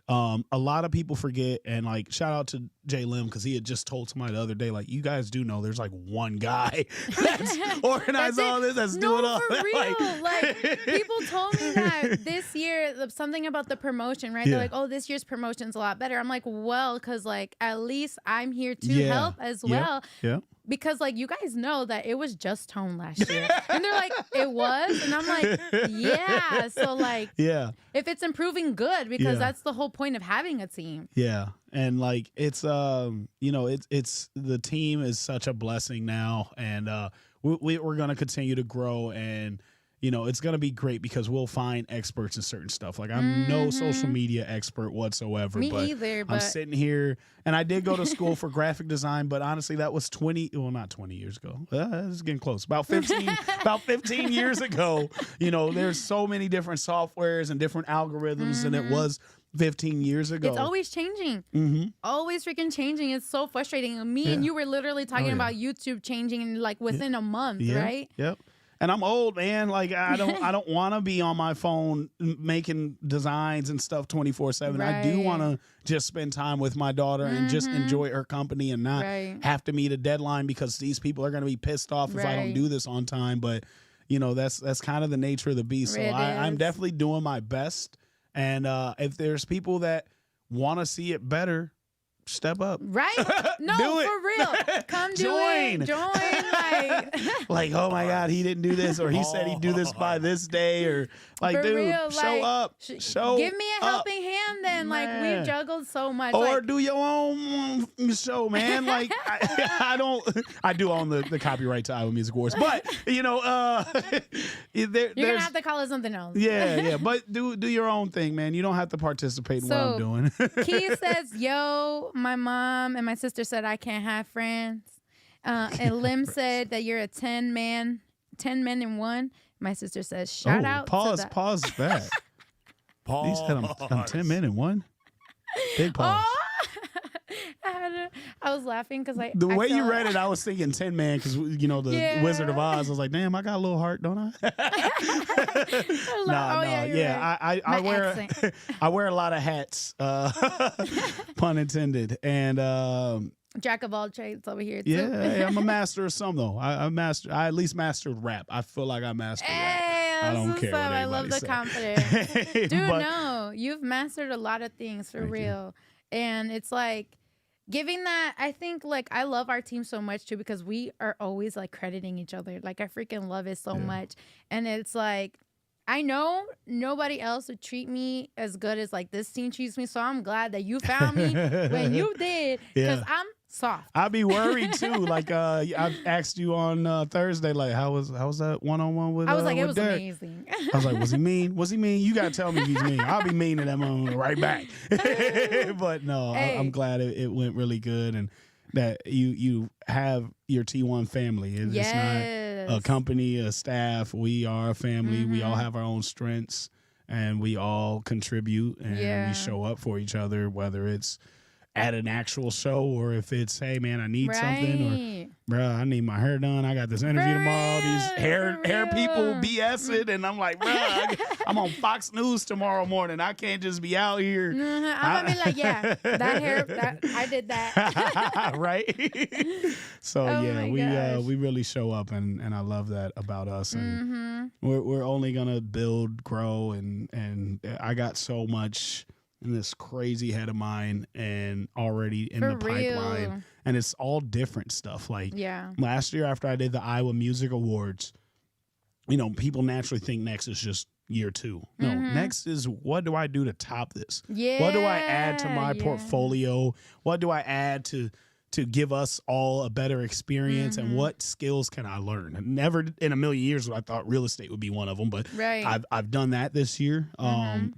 A lot of people forget, and like shout out to Jay Lim because he had just told somebody the other day, like, you guys do know there's like one guy that's organized all this, that's doing all for that. real. Like people told me that this year, something about the promotion, right? They're like, oh, this year's promotion's a lot better. I'm like, well, because like at least I'm here to help as well. Yeah. Because like you guys know that it was just Tone last year. And they're like, it was? And I'm like, yeah. So like, if it's improving, good, because that's the whole point of having a team. Yeah. And like it's it's the team is such a blessing now, and we're gonna continue to grow, and it's going to be great because we'll find experts in certain stuff. Like I'm no social media expert whatsoever. Me either, but I'm sitting here, and I did go to school for graphic design, but honestly, that was not 20 years ago. It's getting close. About 15 years ago. There's so many different softwares and different algorithms than it was 15 years ago. It's always changing. Always freaking changing. It's so frustrating. Me and you were literally talking about YouTube changing in like within a month, right? Yep. And I'm old, man. Like I don't want to be on my phone making designs and stuff 24/7. I do want to just spend time with my daughter and just enjoy her company and not have to meet a deadline because these people are going to be pissed off if I don't do this on time. But that's kind of the nature of the beast. So It I'm is. definitely doing my best. And if there's people that want to see it better, step up. Right? No, Do it. for real. Come do Join. it. Join. Like, oh my God, he didn't do this, or he said he'd do this by this day, or like, For dude, real, show like, up. Show give me a up. helping hand then. Like, Man. we've juggled so much. Or like, do your own show, man. Like I do own the copyright to Iowa Music Awards, but you're there's gonna have to call it something else. yeah. But do your own thing, man. You don't have to participate in what I'm So, doing. Keith says, yo, my mom and my sister said I can't have friends. And Lim said that you're a 10 men in one. My sister says, shout out pause, to that. pause that. He said I'm 10 men in one. Big pause. Oh! I was laughing because The way you felt- read it, I was thinking 10 man because the Yeah. Wizard of Oz. I was like, damn, I got a little heart, don't I? Oh, yeah, you're right. I My wear accent. I wear a lot of hats, pun intended, and Jack of all trades over here too. yeah, hey, I'm a master of some though. I at least mastered rap. I feel like I mastered rap. Hey, I that's don't what's care up. what I love anybody the say. confidence. Dude, But- no, you've mastered a lot of things for Thank you. real. And it's like giving that, I think like I love our team so much too because we are always like crediting each other. Like I freaking love it so Yeah. much. And it's like, I know nobody else would treat me as good as like this team treats me. So I'm glad that you found me when you did because Yeah. I'm soft. I'd be worried too. Like I asked you on Thursday, like how was that one-on-one with? I was like, it with was Derek? amazing. I was like, was he mean? Was he mean? You gotta tell me if he's mean. I'll be mean to that moment right back. But no, Hey. I'm glad it went really good and that you have your T1 family. It's Yes. not a company, a staff. We are a family. We all have our own strengths and we all contribute and Yeah. we show up for each other, whether it's at an actual show or if it's, hey man, I need something, or bruh, I need my hair done. I got this interview For tomorrow. These real, hair for people real. BSing, and I'm like, bruh, I'm on Fox News tomorrow morning. I can't just be out here. I'm gonna be like, yeah, that hair, I did that. Right? So Oh yeah, my gosh. we really show up, and I love that about us. And Mm-hmm. we're only gonna build, grow, and I got so much in this crazy head of mine, and already in For the pipeline, real. and it's all different stuff. Like Yeah. last year after I did the Iowa Music Awards, people naturally think next is just year 2. No, Mhm. next is what do I do to top this? Yeah. What do I add to my yeah. portfolio? What do I add to give us all a better experience? Mhm. And what skills can I learn? Never in a million years would I thought real estate would be one of them, but Right. I've done that this year.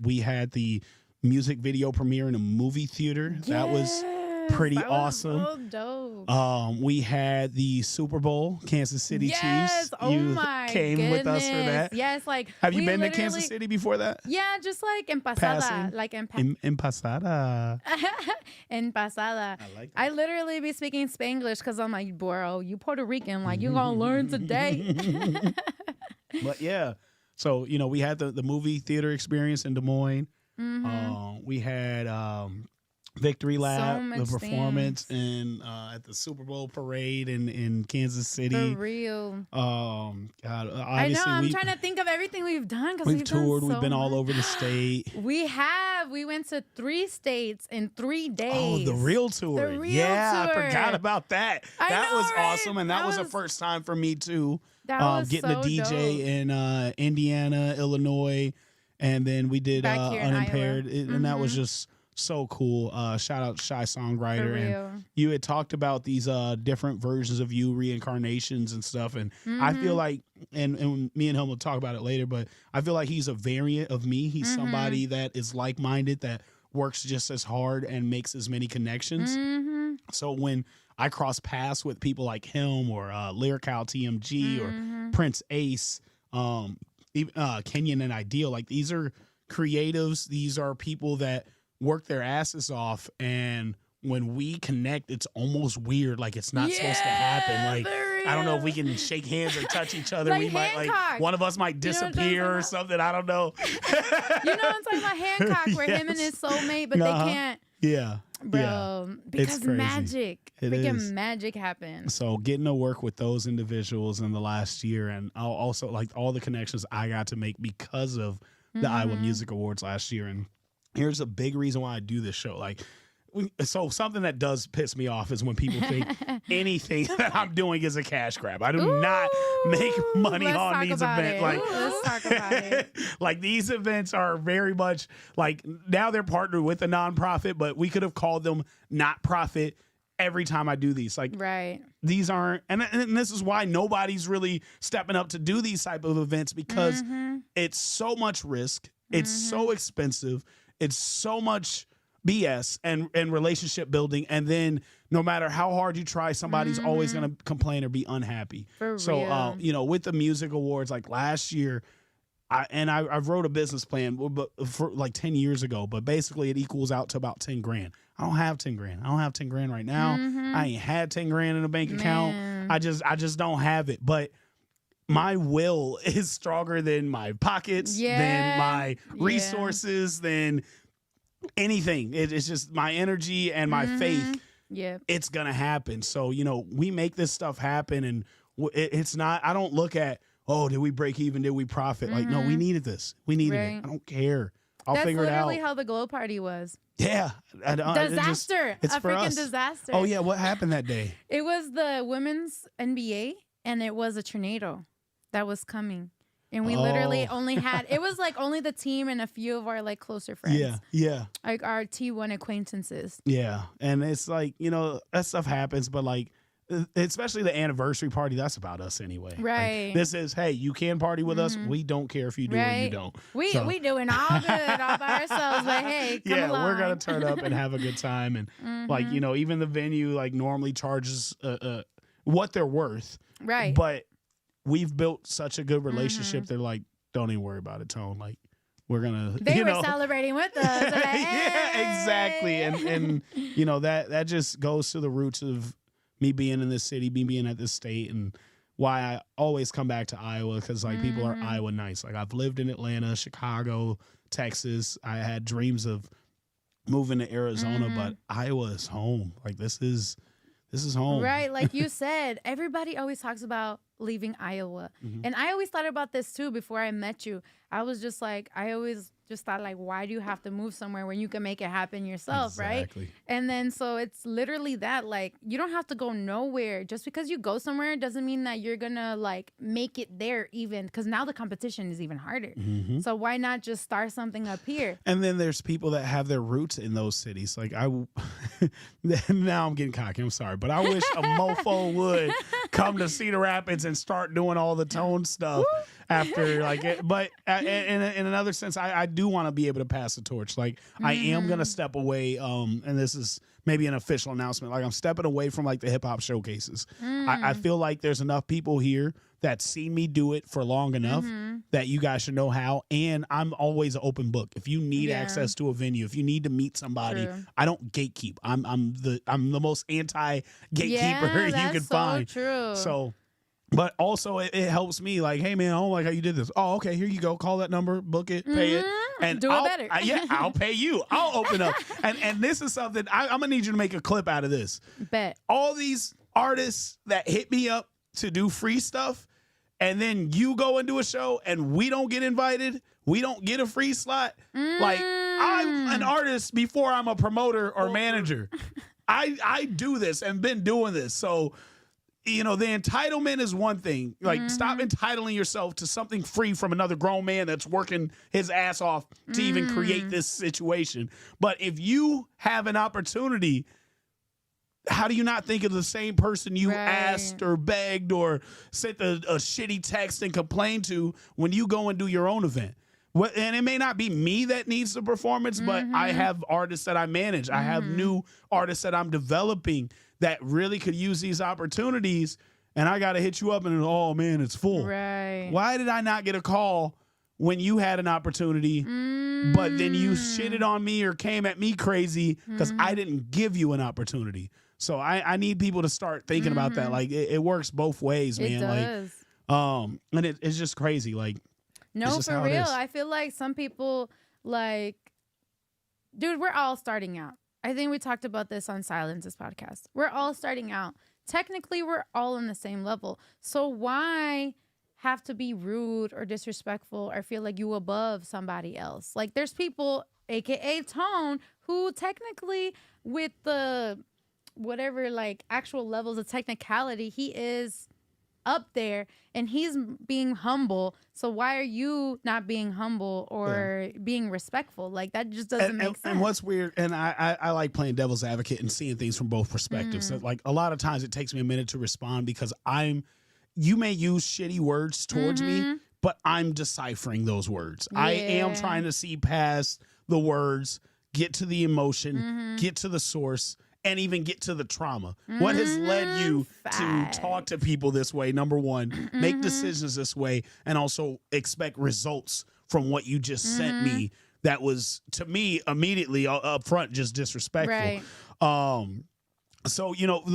We had the music video premiere in a movie theater. That was Yes, pretty that was awesome. so dope. We had the Super Bowl, Kansas City Yes. Chiefs. Oh You my came with us for goodness. that. Yes. Like, Have you we been to literally- Kansas City before that? Yeah, just like en pasada, Passing? like en In Pasada. en pasada. I like I literally be speaking Spanglish because I'm like, bro, you Puerto Rican, like you gonna learn today. But yeah, so we had the movie theater experience in Des Moines. We had Victory Lap, much the performance, and at the Super Bowl parade in Kansas For City. real. God, I know. obviously I'm trying to think of everything we've done because we've toured. We've been all much. over the state. We have. We went to 3 states in 3 days. Oh, the real tour. The real yeah, I tour. forgot about that. I That know, was right? awesome, and that That was a was- first time for me too. That was Getting so to DJ dope. in Indiana, Illinois, and then we did Back here in Unimpaired, Iowa. and that was just so cool. Shout out to Shy For Songwriter, and real. you had talked about these different versions of you, reincarnations and stuff, and I Mm-hmm. feel like, and me and him will talk about it later, but I feel like he's a variant of me. He's Mm-hmm. somebody that is like-minded, that works just as hard and makes as many connections. Mm-hmm. So when I cross paths with people like him or Lyrical TMG or Prince Ace, even Kenyon and Ideal, like these are creatives. These are people that work their asses off, and when we connect, it's almost weird. Like it's not supposed to happen. Like for I don't know if we real. can shake hands or touch each other. Like we might Hancock. one of us might You know what I'm talking disappear or about? something. I don't know. You know what I'm talking about? Hancock, where him and Yes. his soulmate, but Uh-huh. they can't. Yeah. bro. Yeah. Because crazy. magic, It freaking is. magic happens. So getting to work with those individuals in the last year, and I'll also like all the connections I got to make because of the Iowa Music Awards last year. And here's a big reason why I do this show. Like, so something that does piss me off is when people think anything that I'm doing is a cash grab. I do not make money let's on talk these about events. it. Like, Let's talk about it. like these events are very much like now they're partnered with a nonprofit, but we could have called them not profit every time I do these. Like, Right. these aren't, and this is why nobody's really stepping up to do these type of events because it's so much risk. It's so expensive. It's so much BS and relationship building. And then no matter how hard you try, somebody's always going to complain or be unhappy. For so, real. you know, with the music awards, like last year, I wrote a business plan but for like 10 years ago, but basically it equals out to about 10 grand. I don't have 10 grand. I don't have 10 grand right now. I ain't had 10 grand in a bank account. Man. I just don't have it. But my will is stronger than my pockets, than Yeah. my Yeah. resources, than anything. It's just my energy and my faith. Yep. It's gonna happen. So, you know, we make this stuff happen, and it's not. I don't look at, oh, did we break even? Did we profit? Like, no, we needed this. We needed it. Right. I don't care. I'll That's figure it out. literally how the glow party was. Yeah. Disaster. It's a for freaking us. disaster. Oh yeah, what happened that day? It was the women's NBA, and it was a tornado that was coming. And we literally Oh. only had, it was like only the team and a few of our like closer friends. Yeah. Like our T1 acquaintances. Yeah. And it's like, you know, that stuff happens, but like, especially the anniversary party, that's about us anyway. Like, Right. this is, hey, you can party with us. We don't care if you do or you Right. don't. We So- doing all good all by ourselves, but hey, come Yeah, along. we're gonna turn up and have a good time, and like, you know, even the venue like normally charges what they're worth, Right. but we've built such a good relationship. They're like, don't even worry about it, Tone. Like, we're gonna, They you were know, celebrating with us. They're like, yeah, exactly, "Hey." and you know that just goes to the roots of me being in this city, me being at this state, and why I always come back to Iowa, because like people are Iowa nice. Like, I've lived in Atlanta, Chicago, Texas. I had dreams of moving to Arizona, but Iowa is home. Like, this is home. Right, like you said, everybody always talks about leaving Iowa. And I always thought about this too before I met you. I was just like, I always just thought like, why do you have to move somewhere when you can make it happen yourself, Exactly. right? And then so it's literally that, like, you don't have to go nowhere. Just because you go somewhere doesn't mean that you're gonna like make it there, even because now the competition is even harder. So why not just start something up here? And then there's people that have their roots in those cities. Like, now I'm getting cocky. I'm sorry, but I wish a mofo would come to Cedar Rapids and start doing all the Tone stuff after like it. But in another sense, I do want to be able to pass the torch. Like, I am gonna step away. And this is maybe an official announcement. Like, I'm stepping away from like the hip hop showcases. I feel like there's enough people here that seen me do it for long enough that you guys should know how. And I'm always an open book. If you need Yeah. access to a venue, if you need to meet somebody, True. I don't gatekeep. I'm the most anti gatekeeper you that's can so find. true. So, but also it helps me. Like, hey man, I don't like how you did this. Oh, okay, here you go. Call that number, book it, pay it, and Do it I'll, better. I'll pay you. I'll open up. And this is something I'm gonna need you to make a clip out of this. Bet. All these artists that hit me up to do free stuff, and then you go and do a show and we don't get invited, we don't get a free slot. Like, I'm an artist before I'm a promoter or manager. I do this and been doing this. So, you know, the entitlement is one thing. Like, stop entitling yourself to something free from another grown man that's working his ass off to even create this situation. But if you have an opportunity, how do you not think of the same person you Right. asked or begged or sent a shitty text and complained to when you go and do your own event? And it may not be me that needs the performance, but I have artists that I manage. I have new artists that I'm developing that really could use these opportunities. And I got to hit you up and, oh man, it's full. Right. Why did I not get a call when you had an opportunity, but then you shitted on me or came at me crazy because I didn't give you an opportunity? So I need people to start thinking about that. Like, it works both ways, man. It does. Like, and it's just crazy. Like, No, it's just for how it real. is. I feel like some people, like, dude, we're all starting out. I think we talked about this on Silence's podcast. We're all starting out. Technically, we're all on the same level. So why have to be rude or disrespectful or feel like you above somebody else? Like there's people, aka Tone, who technically with the whatever like actual levels of technicality, he is up there and he's being humble. So why are you not being humble or being respectful? Like that just doesn't make sense. And what's weird, and I like playing devil's advocate and seeing things from both perspectives. So like a lot of times it takes me a minute to respond because you may use shitty words towards me, but I'm deciphering those words. I am trying to see past the words, get to the emotion, get to the source, and even get to the trauma. What has led you to talk to people this way? Number one, make decisions this way, and also expect results from what you just sent me. That was, to me, immediately up front, just disrespectful. Right. So, you know,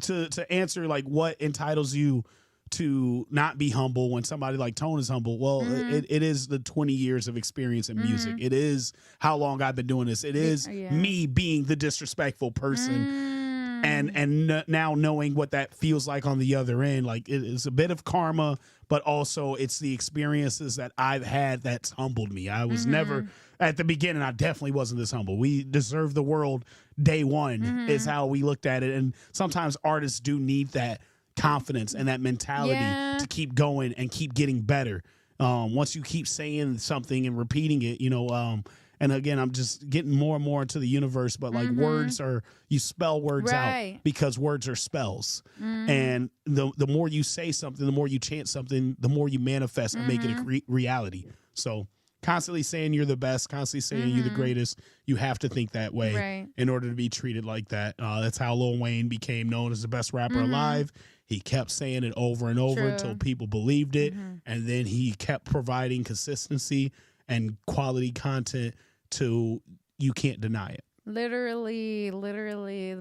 to answer like what entitles you to not be humble when somebody like Tone is humble. Well, it is the 20 years of experience in music. It is how long I've been doing this. It is me being the disrespectful person and now knowing what that feels like on the other end. Like it is a bit of karma, but also it's the experiences that I've had that's humbled me. I was never at the beginning. I definitely wasn't this humble. We deserve the world day one is how we looked at it. And sometimes artists do need that confidence and that mentality to keep going and keep getting better. Once you keep saying something and repeating it, you know, and again, I'm just getting more and more into the universe, but like words are, you spell words out because words are spells. And the more you say something, the more you chant something, the more you manifest and make it a reality. So constantly saying you're the best, constantly saying you're the greatest, you have to think that way in order to be treated like that. That's how Lil Wayne became known as the best rapper alive. He kept saying it over and over until people believed it. And then he kept providing consistency and quality content to you can't deny it. Literally,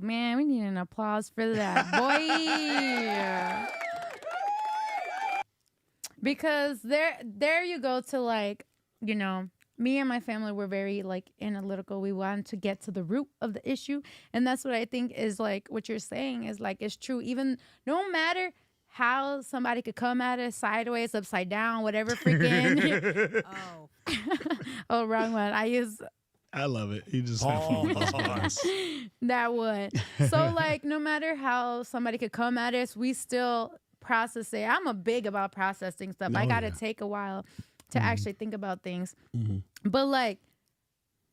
man, we need an applause for that, boy. Because there you go to like, you know, me and my family were very like analytical. We wanted to get to the root of the issue. And that's what I think is like what you're saying is like, it's true. Even no matter how somebody could come at us sideways, upside down, whatever freaking. Oh, wrong one. I love it. You just that one. So like, no matter how somebody could come at us, we still process it. I'm a big about processing stuff. I got to take a while to actually think about things. But like,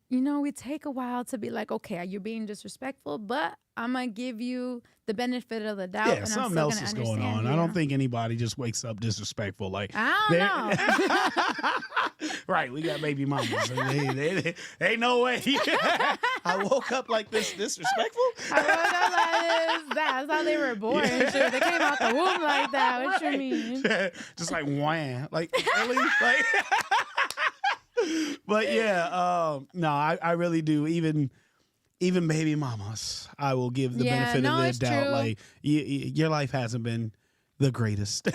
you know, we take a while to be like, okay, you're being disrespectful, but I'm going to give you the benefit of the doubt. Yeah, and something else is going on. I don't think anybody just wakes up disrespectful. Like, I don't know. Right, we got baby mamas. And they ain't no way. I woke up like this disrespectful. I woke up like this. That's how they were born. Sure, they came out the womb like that. What you mean? Just like wham. Like, really? Like, but yeah, no, I really do. Even baby mamas, I will give the benefit of the doubt. True. Like your life hasn't been the greatest.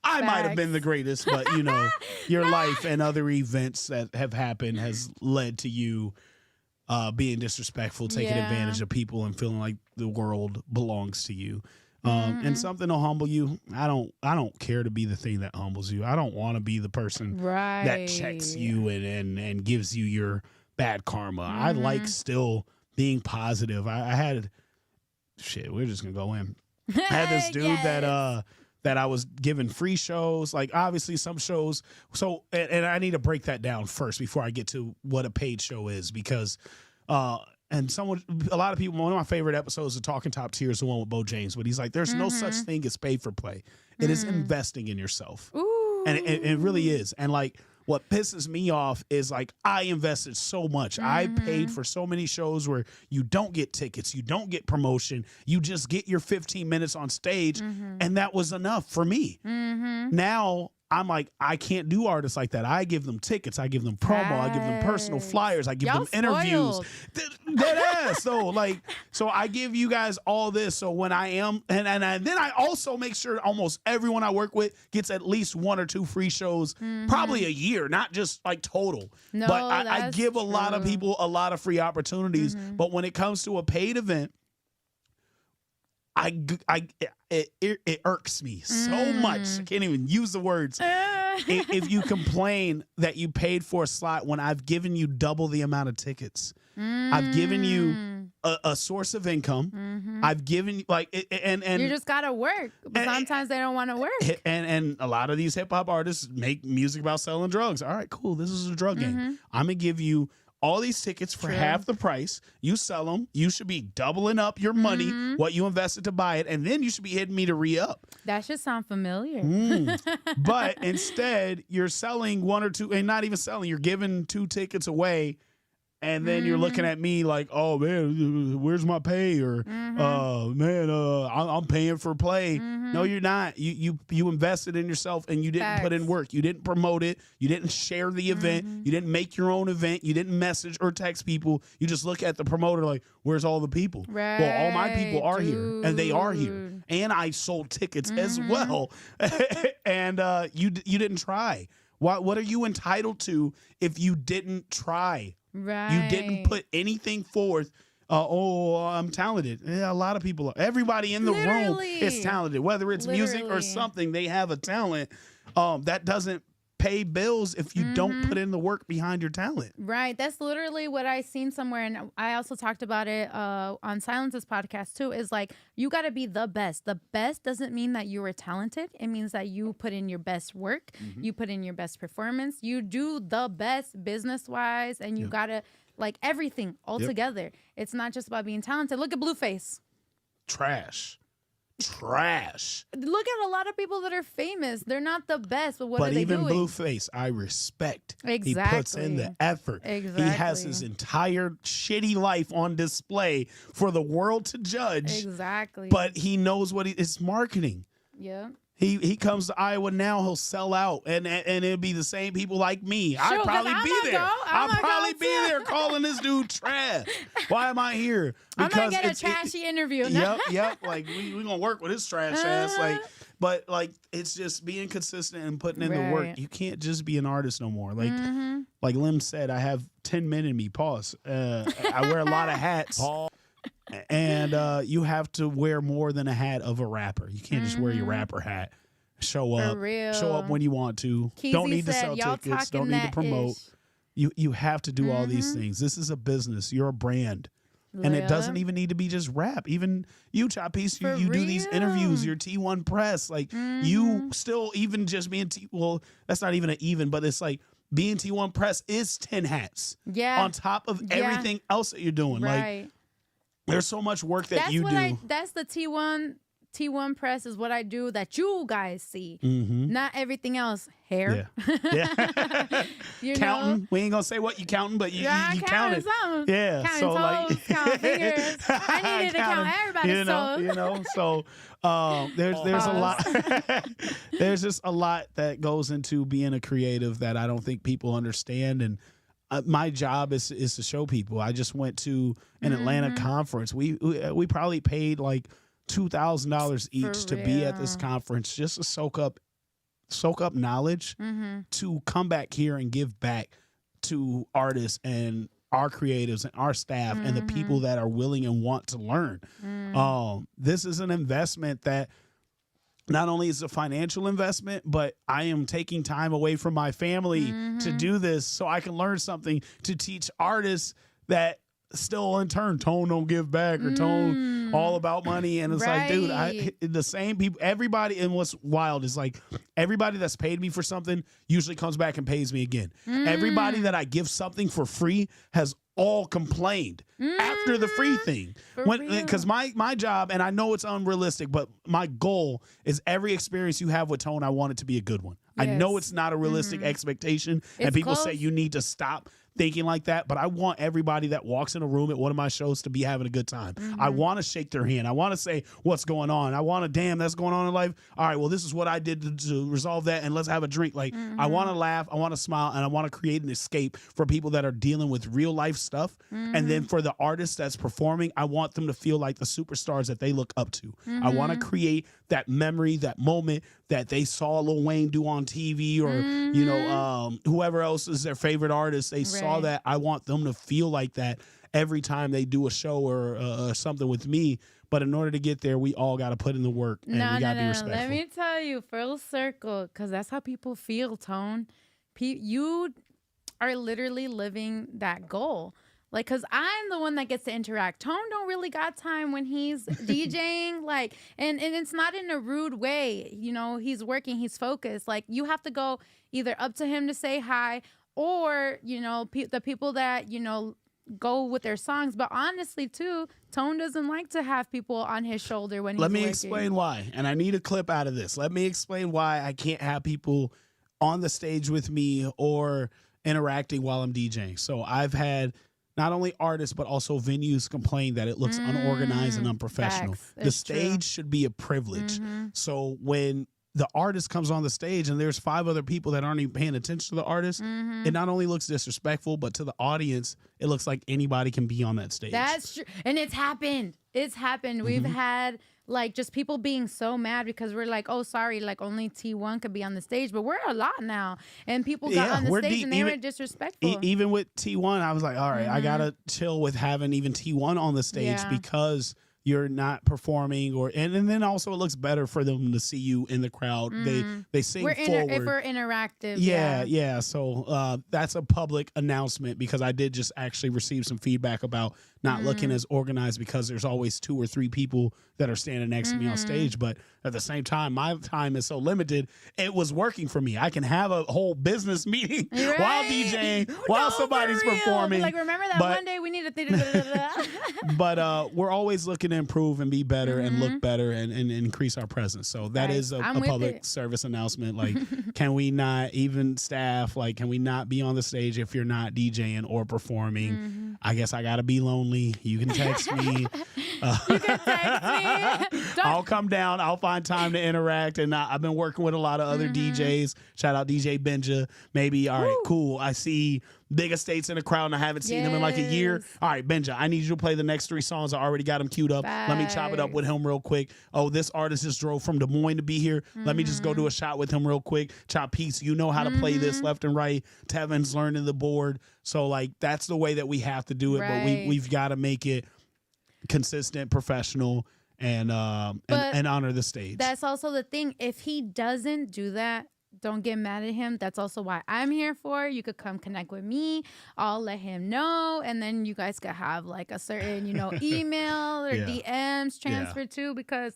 I might have been the greatest, but you know, your life and other events that have happened has led to you being disrespectful, taking advantage of people, and feeling like the world belongs to you. And something will humble you. I don't care to be the thing that humbles you. I don't want to be the person that checks you and gives you your bad karma. I like still being positive. I had we're just gonna go in. I had this dude that I was giving free shows. Like obviously some shows. So and I need to break that down first before I get to what a paid show is because and a lot of people, one of my favorite episodes of Talking Top Tier is the one with Bo James, but he's like, there's no such thing as pay for play. It is investing in yourself. Ooh. And it really is. And like, what pisses me off is like, I invested so much. I paid for so many shows where you don't get tickets, you don't get promotion, you just get your 15 minutes on stage. And that was enough for me. Now I'm like, I can't do artists like that. I give them tickets. I give them promo. I give them personal flyers. I give Y'all them interviews. spoiled. Dead ass. So I give you guys all this. So when I am, and then I also make sure almost everyone I work with gets at least 1 or 2 free shows, probably a year, not just like total. No, but I that's give a lot of true. people a lot of free opportunities. But when it comes to a paid event, it irks me so much. I can't even use the words. If you complain that you paid for a slot when I've given you double the amount of tickets, I've given you a source of income. I've given you and You just gotta work. But sometimes they don't want to work. And a lot of these hip hop artists make music about selling drugs. All right, cool. This is a drug game. I'm gonna give you all these tickets for half the price. You sell them. You should be doubling up your money, what you invested to buy it, and then you should be hitting me to re-up. That should sound familiar. But instead, you're selling 1 or 2, and not even selling. You're giving 2 tickets away, and then you're looking at me like, oh, man, where's my pay? Or, man, I'm paying for play. No, you're not. You invested in yourself, and you didn't put in work. You didn't promote it. You didn't share the event. You didn't make your own event. You didn't message or text people. You just look at the promoter like, where's all the people? Right, Well, all my people are here, and they are here. dude. And I sold tickets as well. And you didn't try. What are you entitled to if you didn't try? Right. You didn't put anything forth. I'm talented. Yeah, a lot of people. Everybody in the room is talented. Whether it's music or something, they have a talent. That doesn't pay bills if you don't put in the work behind your talent. Right. That's literally what I seen somewhere. And I also talked about it on Silence's podcast too, is like, you got to be the best. The best doesn't mean that you were talented. It means that you put in your best work. You put in your best performance. You do the best business wise, and you got to like everything all together. It's not just about being talented. Look at Blueface. Trash. Look at a lot of people that are famous. They're not the best, but what are they doing? But even Blueface, I respect. Exactly. He puts in the effort. Exactly. He has his entire shitty life on display for the world to judge. Exactly. But he knows it's marketing. Yeah. He comes to Iowa now, he'll sell out, and it'll be the same people like me. Sure, I'd probably I'm be gonna there. go. I'll I'm probably gonna be go too. there calling this dude trash. Why am I here? I'm gonna get a trashy interview. Yep. Like we gonna work with his trash ass. But it's just being consistent and putting in the work. You can't just be an artist no more. Like Lim said, I have 10 men in me. Pause. I wear a lot of hats. And you have to wear more than a hat of a rapper. You can't just wear your rapper hat. Show up. real. Show up when you want to. Keezy Don't need to said, sell "Y'all tickets. talking Don't need to that promote. ish." You have to do all these things. This is a business. You're a brand. And it doesn't even need to be just rap. Even you, Chapis, you do these interviews, your T1 press. Like you still even just being well, that's not even an even, but it's like being T1 press is 10 hats. Yeah. On top of everything else that you're doing. Right. Like there's so much work that you do. That's the T1 press is what I do that you guys see. Not everything else. Hair. Yeah. You counting. know? We ain't gonna say what you counting, but you counted. Something. Yeah. Counting so toes, like count fingers. I needed to count everybody's toes. So there's a lot. There's just a lot that goes into being a creative that I don't think people understand. And my job is to show people. I just went to an Atlanta conference. We probably paid like $2,000 each to be at this conference just to soak up knowledge to come back here and give back to artists and our creatives and our staff and the people that are willing and want to learn. This is an investment that not only is a financial investment, but I am taking time away from my family to do this so I can learn something to teach artists that still in turn Tone don't give back or Tone all about money. And it's like, dude, the same people, everybody. And what's wild is like everybody that's paid me for something usually comes back and pays me again. Everybody that I give something for free has all complained after the free thing. Because my job, and I know it's unrealistic, but my goal is every experience you have with Tone, I want it to be a good one. I know Yes. it's not a realistic expectation, and It's people say close. you need to stop thinking like that, but I want everybody that walks in a room at one of my shows to be having a good time. I want to shake their hand. I want to say what's going on. I want to, damn, that's going on in life. All right, well, this is what I did to resolve that, and let's have a drink. Like, I want to laugh, I want to smile, and I want to create an escape for people that are dealing with real life stuff. And then for the artist that's performing, I want them to feel like the superstars that they look up to. I want to create that memory, that moment that they saw Lil Wayne do on TV, or you know, whoever else is their favorite artist. They saw Right. that. I want them to feel like that every time they do a show or something with me. But in order to get there, we all got to put in the work, and No, we got no, to be no. respectful. Let me tell you, full circle, because that's how people feel, Tone. You are literally living that goal. Like, cause I'm the one that gets to interact. Tone don't really got time when he's DJing. Like, and it's not in a rude way. You know, he's working, he's focused. Like, you have to go either up to him to say hi, or you know, the people that you know go with their songs. But honestly, too, Tone doesn't like to have people on his shoulder when he's Let me working. explain why, and I need a clip out of this. Let me explain why I can't have people on the stage with me or interacting while I'm DJing. So I've had not only artists but also venues complain that it looks unorganized and unprofessional. Facts. The It's true. stage should be a privilege. So when the artist comes on the stage and there's 5 other people that aren't even paying attention to the artist, it not only looks disrespectful, but to the audience, it looks like anybody can be on that stage. That's true. And it's happened. It's happened. We've had like just people being so mad because we're like, oh, sorry, like only T1 could be on the stage. But we're a lot now. And people got Yeah, on the we're stage deep. and they Even- were disrespectful. Even with T1, I was like, all right, I gotta chill with having even T1 on the stage Yeah. because you're not performing, and then also it looks better for them to see you in the crowd. They sing We're forward. if we're interactive. Yeah. So that's a public announcement because I did just actually receive some feedback about not looking as organized because there's always 2 or 3 people that are standing next to me on stage. But at the same time, my time is so limited. It was working for me. I can have a whole business meeting while Right? DJing, while No, somebody's for real. performing. Like, remember that but- one day we needed to. But we're always looking to improve and be better and look better and increase our presence. So that Right. is a I'm with public it. service announcement. Like, can we not, even staff, like, can we not be on the stage if you're not DJing or performing? I guess I got to be lonely. You can text me. You can text me. I'll come down. I'll find time to interact. And I've been working with a lot of other DJs. Shout out DJ Benja. Maybe, all right, cool. I see Big Estates in the crowd and I haven't seen him in like a year. Yes. All right, Benja, I need you to play the next 3 songs. I already got him queued up. Let me chop it up with him real quick. Oh, this artist just drove from Des Moines to be here. Let me just go do a shot with him real quick. Chapis, you know how to play this left and right. Tevin's learning the board. So, like, that's the way that we have to do it. But Right. we've got to make it consistent, professional, and honor the stage. That's also the thing. If he doesn't do that, don't get mad at him. That's also why I'm here for. You could come connect with me. I'll let him know. And then you guys could have like a certain, you know, email or Yeah. DMs transferred to, because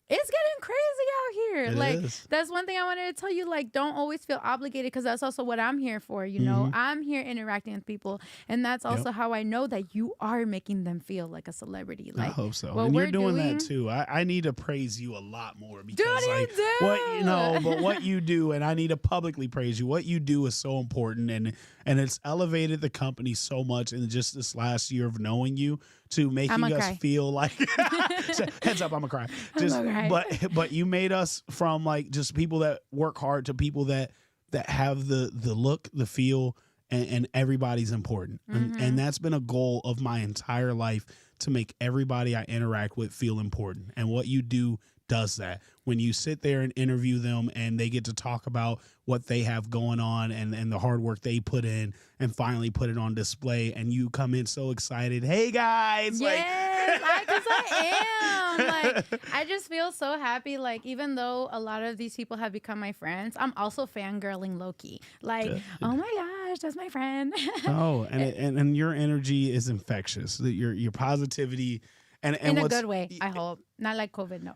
it's getting crazy out here. It Like, is. that's one thing I wanted to tell you. Like, don't always feel obligated, because that's also what I'm here for. You know, I'm here interacting with people. And that's also how I know that you are making them feel like a celebrity. I Like, hope so. what And you're we're doing doing- that too. I need to praise you a lot more because you like do. what you know, but what you do, and I need to publicly praise you. What you do is so important, and it's elevated the company so much in just this last year of knowing you to making I'ma us cry. feel like heads up, I'm gonna cry. Just gonna cry. but you made us from like just people that work hard to people that have the look, the feel, and everybody's important. And that's been a goal of my entire life, to make everybody I interact with feel important. And what you do does that. When you sit there and interview them and they get to talk about what they have going on and the hard work they put in and finally put it on display, and you come in so excited, hey guys, Yes, because I am. Like, I just feel so happy. Like, even though a lot of these people have become my friends, I'm also fangirling low-key. Like, oh my gosh, that's my friend. oh, and your energy is infectious. Your positivity And In a what's, good way, I hope. Not like COVID, no.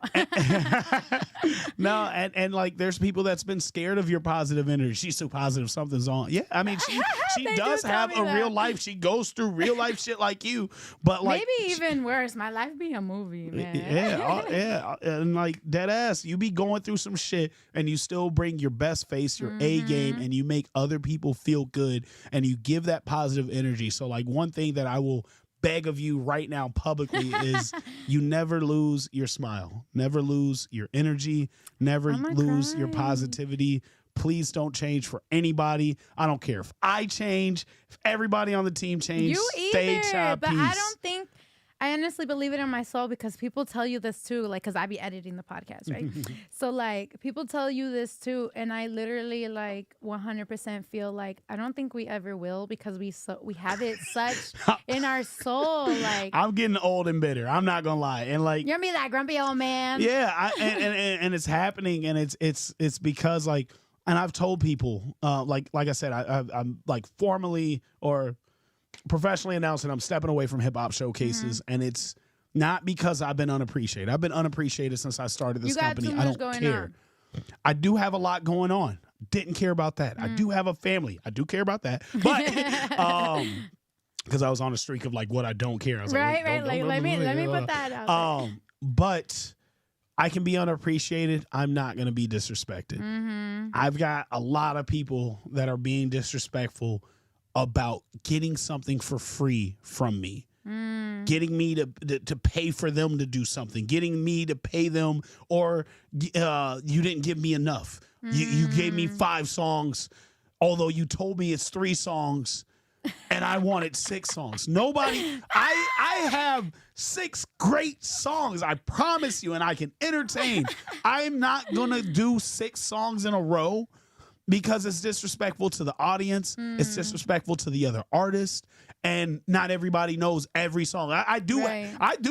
no, and like there's people that's been scared of your positive energy. She's so positive, something's on. Yeah, I mean she They does do tell have me a that. real life. She goes through real life shit like you, but like Maybe even worse. My life be a movie, man. yeah, and like dead ass, you be going through some shit, and you still bring your best face, your A game, and you make other people feel good, and you give that positive energy. So like one thing that I will beg of you right now publicly is you never lose your smile, never lose your energy, never I'm gonna lose your cry. positivity. Please don't change for anybody. I don't care if I change, if everybody on the team change. You Stay either, but I Chapis. don't think. I honestly believe it in my soul because people tell you this too, like, because I be editing the podcast, right? So, like, people tell you this too, and I literally, like, 100% feel like I don't think we ever will because we have it such in our soul. Like, I'm getting old and bitter. I'm not gonna lie, and like you're gonna be that grumpy old man. yeah, and it's happening, and it's because like, and I've told people, like I said, I'm like formally or professionally announcing I'm stepping away from hip hop showcases, and it's not because I've been unappreciated. I've been unappreciated since I started this You got company. too I much don't going care. I do have a lot going on. Didn't care about that. I do have a family. I do care about that, but because I was on a streak of like what I don't care. I was Right, like, right. Like, let me put that out there. But I can be unappreciated. I'm not going to be disrespected. I've got a lot of people that are being disrespectful about getting something for free from me. Getting me to pay for them to do something, getting me to pay them, or you didn't give me enough. You gave me 5 songs, although you told me it's 3 songs, and I wanted 6 songs. Nobody, I have 6 great songs, I promise you, and I can entertain. I'm not gonna do 6 songs in a row because it's disrespectful to the audience. It's disrespectful to the other artists, and not everybody knows every song. I do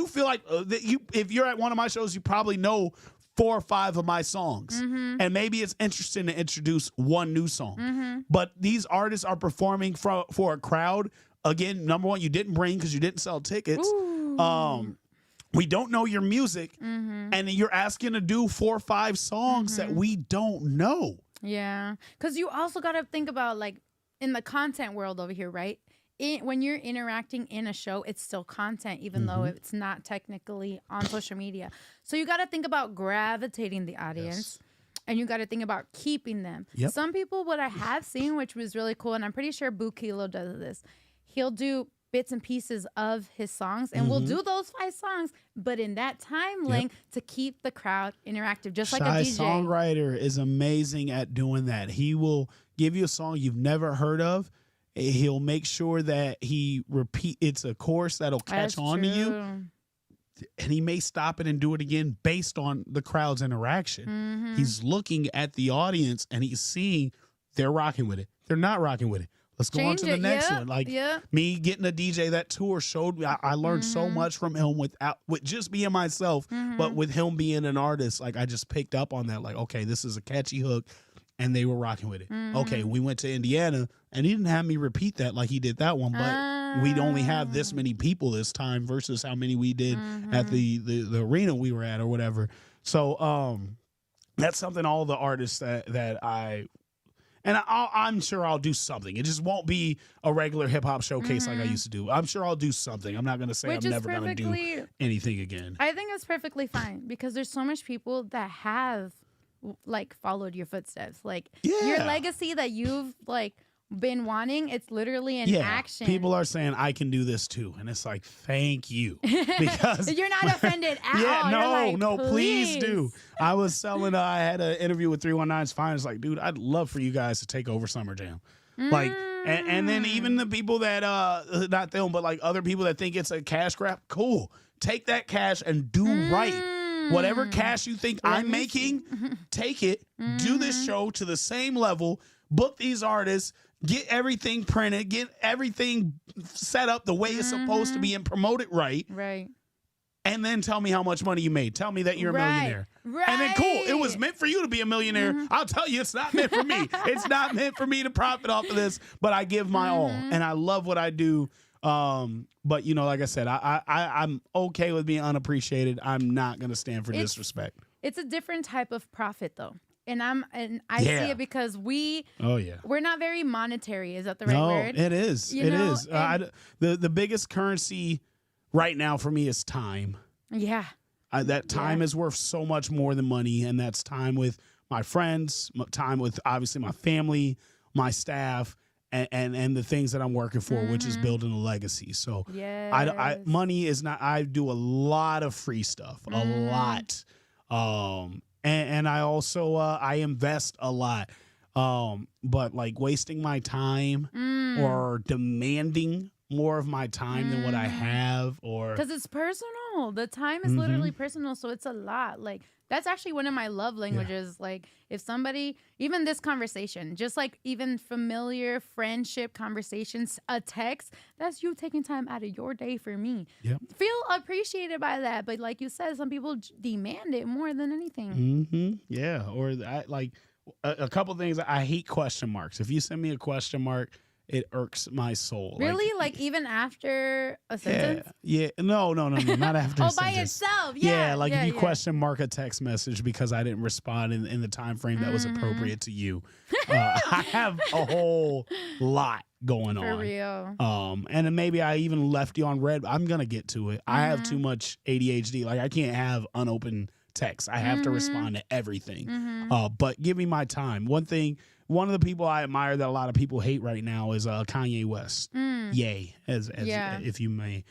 feel like that if you're at one of my shows, you probably know 4 or 5 of my songs, and maybe it's interesting to introduce one new song. But these artists are performing for a crowd. Again, number one, you didn't bring because you didn't sell tickets. We don't know your music, and you're asking to do 4 or 5 songs that we don't know. Yeah, because you also got to think about, like, in the content world over here, right? When you're interacting in a show, it's still content, even though it's not technically on social media. So you got to think about gravitating the audience, and you got to think about keeping them. Yep. Some people, what I have seen, which was really cool, and I'm pretty sure Boo Kilo does this, he'll do bits and pieces of his songs, and we'll do those 5 songs, but in that time length to keep the crowd interactive, just like a DJ. Songwriter is amazing at doing that. He will give you a song you've never heard of. He'll make sure that it's a chorus that'll catch on to you, and he may stop it and do it again based on the crowd's interaction. He's looking at the audience and he's seeing they're rocking with it, they're not rocking with it. Let's go on to the next one. Like me getting a DJ that tour showed me I learned so much from him with just being myself, but with him being an artist, like I just picked up on that. Like, okay, this is a catchy hook, and they were rocking with it. Okay, we went to Indiana, and he didn't have me repeat that like he did that one, but we'd only have this many people this time versus how many we did at the arena we were at or whatever. So that's something all the artists that I'm sure I'll do something. It just won't be a regular hip hop showcase like I used to do. I'm sure I'll do something. I'm not going to say I'm never going to do anything again. I think it's perfectly fine because there's so much people that have like followed your footsteps. Like your legacy that you've like been wanting, it's literally in action. People are saying I can do this too, and it's like, thank you, because you're not offended at all. No, please do. I was selling. I had an interview with 319's Finest. Like, dude, I'd love for you guys to take over Summer Jam. Like, and then even the people that not them, but like other people that think it's a cash grab, cool. Take that cash and do right. Whatever cash you think I'm making, take it. Do this show to the same level. Book these artists. Get everything printed. Get everything set up the way it's supposed to be and promote it right. Right. And then tell me how much money you made. Tell me that you're a millionaire. Right. And then cool. It was meant for you to be a millionaire. I'll tell you, it's not meant for me. It's not meant for me to profit off of this, but I give my all. And I love what I do. But like I said, I'm okay with being unappreciated. I'm not gonna stand for It's disrespect. it's a different type of profit though. And I see Yeah. it because Oh yeah. we're not very monetary. Is that the right No, word? it is. You It know, is. and The biggest currency right now for me is time. yeah. That time is worth so much more than money, and that's time with my friends, time with obviously my family, my staff, and the things that I'm working for, which is building a legacy. So, Yes. money is not. I do a lot of free stuff, a lot, and I also I invest a lot, but like wasting my time or demanding more of my time than what I have, or Because it's personal. The time is literally personal, so it's a lot. Like that's actually one of my love languages. Like if somebody, even this conversation, just like even familiar friendship conversations, a text, that's you taking time out of your day for me. Yep. Feel appreciated by that. But like you said, some people demand it more than anything. Yeah, or I like a couple things. I hate question marks. If you send me a question mark, it irks my soul. Really? Like even after a Yeah, sentence? yeah. No, not after. Oh, a by sentence. itself. Yeah, Yeah. like yeah, if you yeah. question mark a text message because I didn't respond in the time frame that was appropriate to you. I have a whole lot going For on. real. And then maybe I even left you on red. I'm gonna get to it. I have too much ADHD. Like I can't have unopened text. I have to respond to everything. But give me my time. One of the people I admire that a lot of people hate right now is Kanye West. Yay, as Yeah. if you may.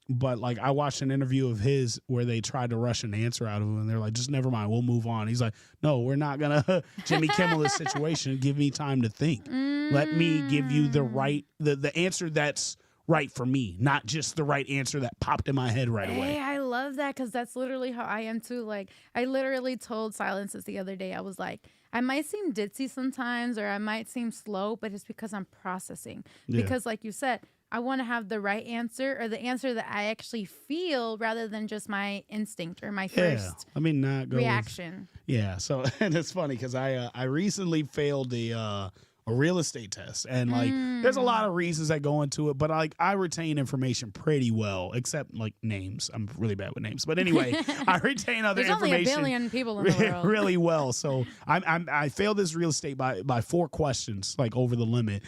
But like I watched an interview of his where they tried to rush an answer out of him, and they're like, "Just never mind, we'll move on." He's like, "No, we're not gonna Jimmy Kimmel this situation. Give me time to think. Let me give you the answer that's right for me, not just the right answer that popped in my head right away." Hey, I love that because that's literally how I am too. Like, I literally told Silences the other day, I was like, I might seem ditzy sometimes or I might seem slow, but it's because I'm processing. Yeah. Because, like you said, I want to have the right answer or the answer that I actually feel rather than just my instinct or my first I mean, not go with- reaction. Yeah, so and it's funny because I recently failed a real estate test, and like there's a lot of reasons that go into it, but like I retain information pretty well, except like names. I'm really bad with names, but anyway, I retain other There's only a information billion people in the world. really well. So I failed this real estate by 4 questions, like over the limit.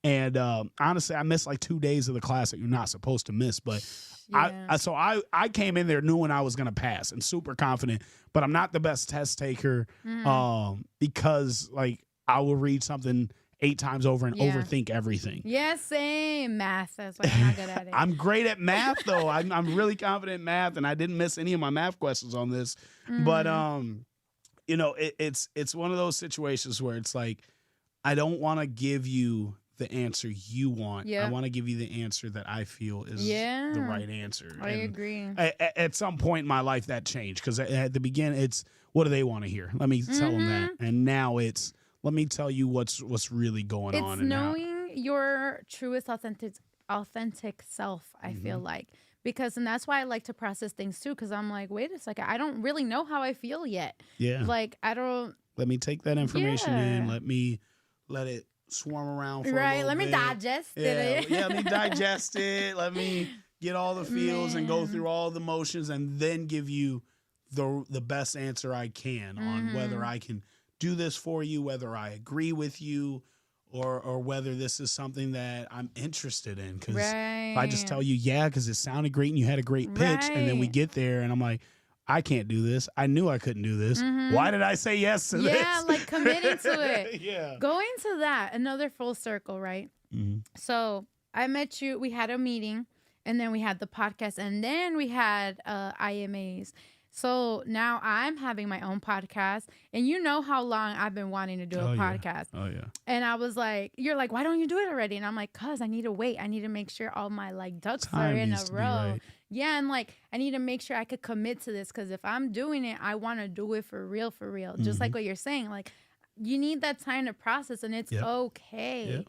And honestly, I missed like 2 days of the class that you're not supposed to miss. But Yeah. I came in there knowing I was going to pass and super confident, but I'm not the best test taker because like I will read something 8 times over and Yeah. overthink everything. Yeah, same. Math. That's like I'm not good at it. I'm great at math though. I'm really confident in math, and I didn't miss any of my math questions on this. But it's one of those situations where it's like I don't want to give you the answer you want. Yeah. I want to give you the answer that I feel is Yeah. the right answer. I And agree. At some point in my life, that changed because at the beginning, it's what do they want to hear? Let me tell them that. And now it's let me tell you what's really going on. It's And knowing your truest authentic self, I feel like. Because and that's why I like to process things too, because I'm like, wait a second, I don't really know how I feel yet. Yeah. Like I don't Let me take that information in. Yeah. Let it swarm around for a right. little Let me bit. digest Yeah, it. let me digest it. Let me get all the feels and go Man. through all the motions, and then give you the best answer I can on whether I can do this for you, whether I agree with you, or whether this is something that I'm interested in. Because if I just tell you, yeah, because it sounded great and you had a great pitch, and then we Right. get there and I'm like, I can't do this. I knew I couldn't do this. Why did I say yes to this? Yeah, like committing to it. Yeah. Going to that, another full circle, right? So I met you, we had a meeting, and then we had the podcast, and then we had IMAs. So now I'm having my own podcast, and you know how long I've been wanting to do a podcast. Oh yeah. And I was like, you're like, why don't you do it already? And I'm like, cause I need to wait. I need to make sure all my like ducks are in a needs to be row. right. Yeah, and like I need to make sure I could commit to this, because if I'm doing it, I want to do it for real, for real. Just like what you're saying, like you need that time to process, and it's okay. Yep.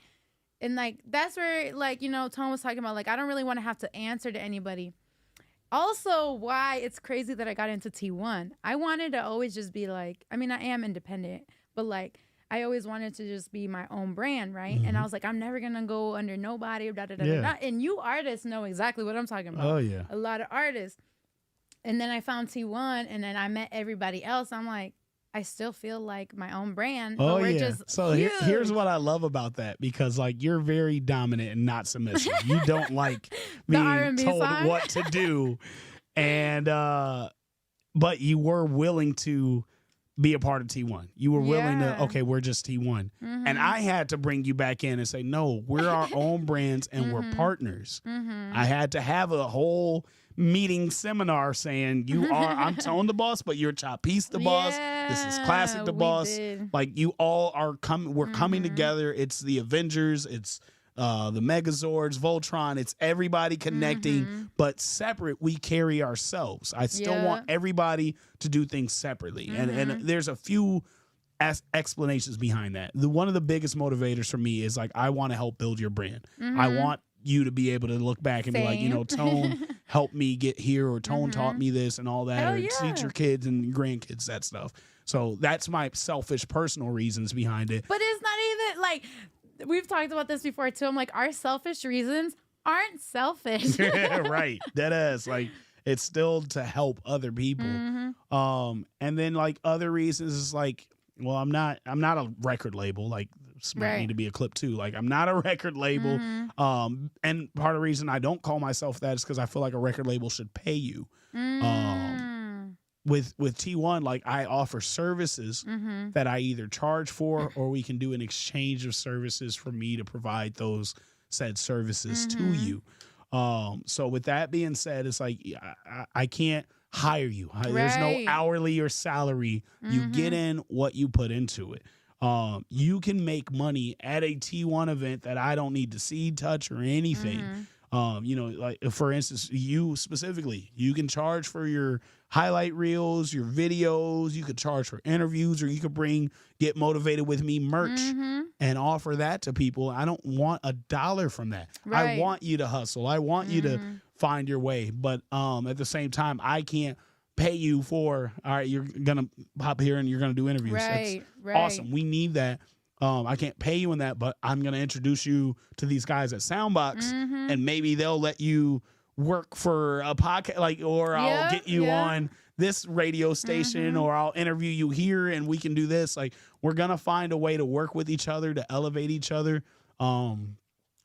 And like that's where like Tom was talking about, like I don't really want to have to answer to anybody. Also, why it's crazy that I got into T1. I wanted to always just be like, I mean, I am independent, but like I always wanted to just be my own brand, right? And I was like, I'm never gonna go under nobody, da da da da. And you artists know exactly what I'm talking about. Oh yeah. A lot of artists. And then I found T1, and then I met everybody else. I'm like, I still feel like my own brand. Oh but we're yeah. just So here's what I love about that, because like you're very dominant and not submissive. You don't like being R&B told song? what to do, and but you were willing to be a part of T1. You were willing to, Yeah. okay, we're just T1. And I had to bring you back in and say, no, we're our own brands and we're partners. I had to have a whole meeting seminar saying, I'm Tone the boss, but you're Chapis the boss. This is Classic the we boss. did. Like you all are coming, we're coming together. It's the Avengers. It's the Megazords, Voltron. It's everybody connecting, but separate. We carry ourselves. I still want everybody to do things separately, and there's a few explanations behind that. One of the biggest motivators for me is like I want to help build your brand. I want you to be able to look back and be like, Tone helped me get here, or Tone taught me this and all that, Hell or yeah. teach your kids and grandkids that stuff. So that's my selfish personal reasons behind it. But it's not even like, we've talked about this before too. I'm like, our selfish reasons aren't selfish. Right. That is like, it's still to help other people. And then like other reasons is like, well, I'm not a record label. Like this might need to be a clip too. Like I'm not a record label. And part of the reason I don't call myself that is because I feel like a record label should pay you. With T1, like I offer services that I either charge for, or we can do an exchange of services for me to provide those said services to you. So with that being said, it's like I can't hire you. There's no hourly or salary. You get in what you put into it. You can make money at a T1 event that I don't need to see, touch, or anything. Like for instance, you specifically, you can charge for your highlight reels, your videos. You could charge for interviews, or you could get motivated with me merch and offer that to people. I don't want $1 from that. I want you to hustle. I want you to find your way. But at the same time, I can't pay you for, all right, you're gonna pop here and you're gonna do interviews. That's awesome. We need that. I can't pay you in that, but I'm gonna introduce you to these guys at Soundbox, and maybe they'll let you work for a podcast, or I'll get you on this radio station, or I'll interview you here and we can do this. Like we're gonna find a way to work with each other, to elevate each other.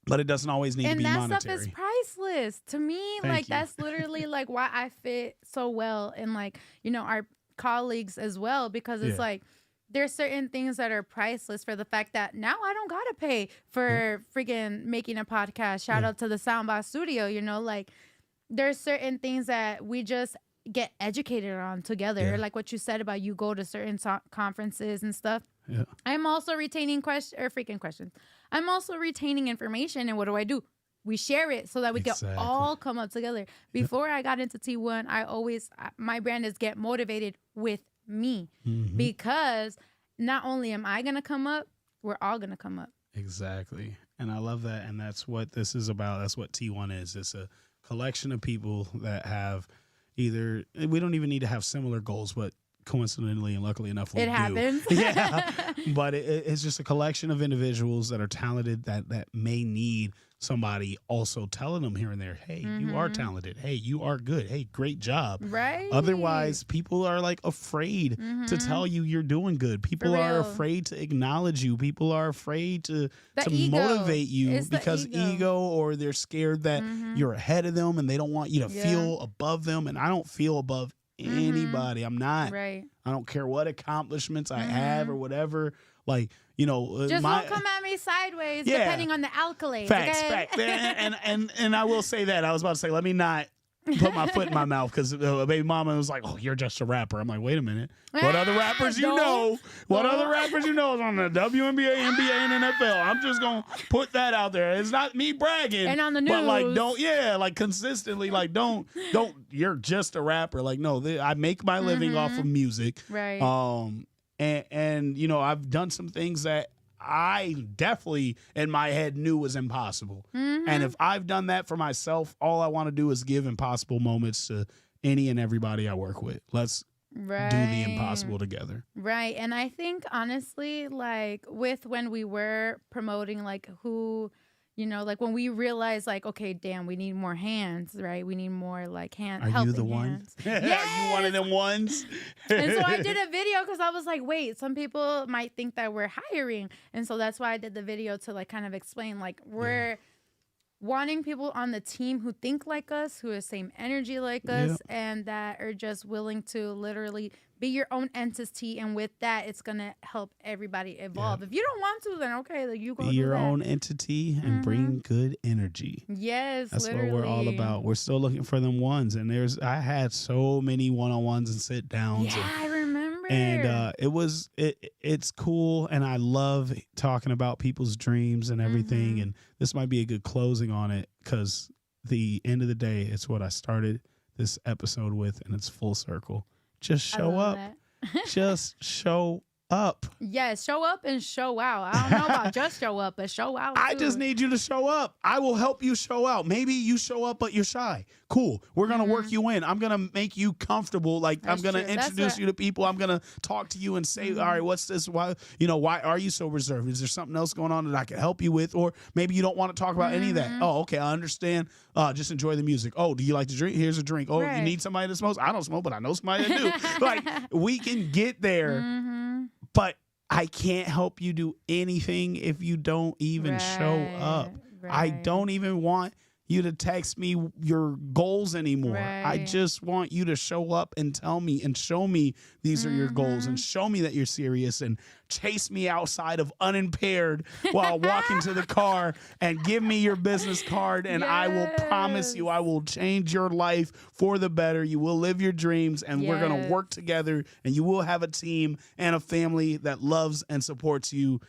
But it doesn't always need to be monetary. And that stuff is priceless to me. That's literally like why I fit so well in our colleagues as well, because it's like there's certain things that are priceless for the fact that now I don't gotta pay for freaking making a podcast. Shout out to the Soundbox Studio. Like there's certain things that we just get educated on together. Like what you said about you go to certain conferences and stuff. Yeah. I'm also retaining questions. I'm also retaining information, and what do? We share it so that we can all come up together. Before I got into T1, my brand is get motivated with me, because not only am I gonna come up, we're all gonna come up. Exactly. And I love that, and that's what this is about. That's what T1 is. It's a collection of people that have we don't even need to have similar goals, but coincidentally and luckily enough we do. Happens. But it's just a collection of individuals that are talented, that may need somebody also telling them here and there, hey, you are talented, hey, you are good, hey, great job. Otherwise people are like afraid to tell you you're doing good. People are afraid to acknowledge you. People are afraid to motivate you because ego, or they're scared that you're ahead of them and they don't want you to feel above them. And I don't feel above anybody. I'm not. I don't care what accomplishments I have or whatever. Like, just don't come at me sideways, depending on the accolades. Facts. And I will say that. I was about to say, let me not put my foot in my mouth, because baby mama was like, oh, you're just a rapper. I'm like, wait a minute. What other rappers you know? What other rappers you know is on the WNBA, NBA, and NFL? I'm just going to put that out there. It's not me bragging. And on the news. But don't, consistently, don't, you're just a rapper. Like, no, I make my living off of music. Right. And I've done some things that I definitely in my head knew was impossible. And if I've done that for myself, all I want to do is give impossible moments to any and everybody I work with. Let's Right. do the impossible together. Right. And I think honestly, like with when we were promoting like who, like when we realized like, okay, damn, we need more hands, right? We need more like Are you the one? hands. You one of them ones? And so I did a video because I was like, wait, some people might think that we're hiring. And so that's why I did the video to like kind of explain like we're wanting people on the team who think like us, who have same energy like us, and that are just willing to literally be your own entity. And with that, it's going to help everybody evolve. If you don't want to, then okay, like you go be do your that. own entity and bring good energy. Yes, that's literally. what we're all about. We're still looking for them ones, and I had so many one-on-ones and sit downs. Yeah, I remember. And it's cool, and I love talking about people's dreams and everything. And this might be a good closing on it because the end of the day, it's what I started this episode with, and it's full circle. Just show up. Just show up. Yes, show up and show out. I don't know about just show up, but show out. I just need you to show up. I will help you show out. Maybe you show up, but you're shy. Cool. We're going to work you in. I'm going to make you comfortable. Like, I'm going to introduce you to people. I'm going to talk to you and say, all right, what's this? Why are you so reserved? Is there something else going on that I can help you with? Or maybe you don't want to talk about any of that. Oh, okay. I understand. Just enjoy the music. Oh, do you like to drink? Here's a drink. Oh, you need somebody that smokes? I don't smoke, but I know somebody that do. Like, we can get there, but I can't help you do anything if you don't even show up. I don't even want you to text me your goals anymore. I just want you to show up and tell me and show me these are your goals and show me that you're serious and chase me outside of unimpaired while walking to the car and give me your business card and I will promise you I will change your life for the better. You will live your dreams and we're going to work together and you will have a team and a family that loves and supports you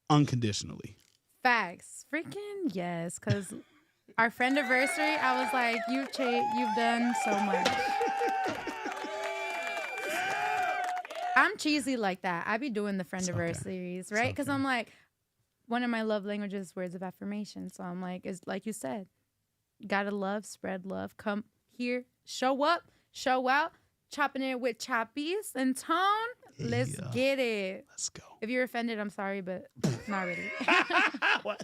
unconditionally. Facts. Freaking yes, because our friend anniversary, I was like, you've done so much. I'm cheesy like that. I be doing the friend anniversaries, right? Because I'm like, one of my love languages is words of affirmation. So I'm like, it's like you said, gotta love, spread love. Come here, show up, show out, chopping it with Chapis and Tone. Let's get it. Let's go. If you're offended, I'm sorry, but not really. What?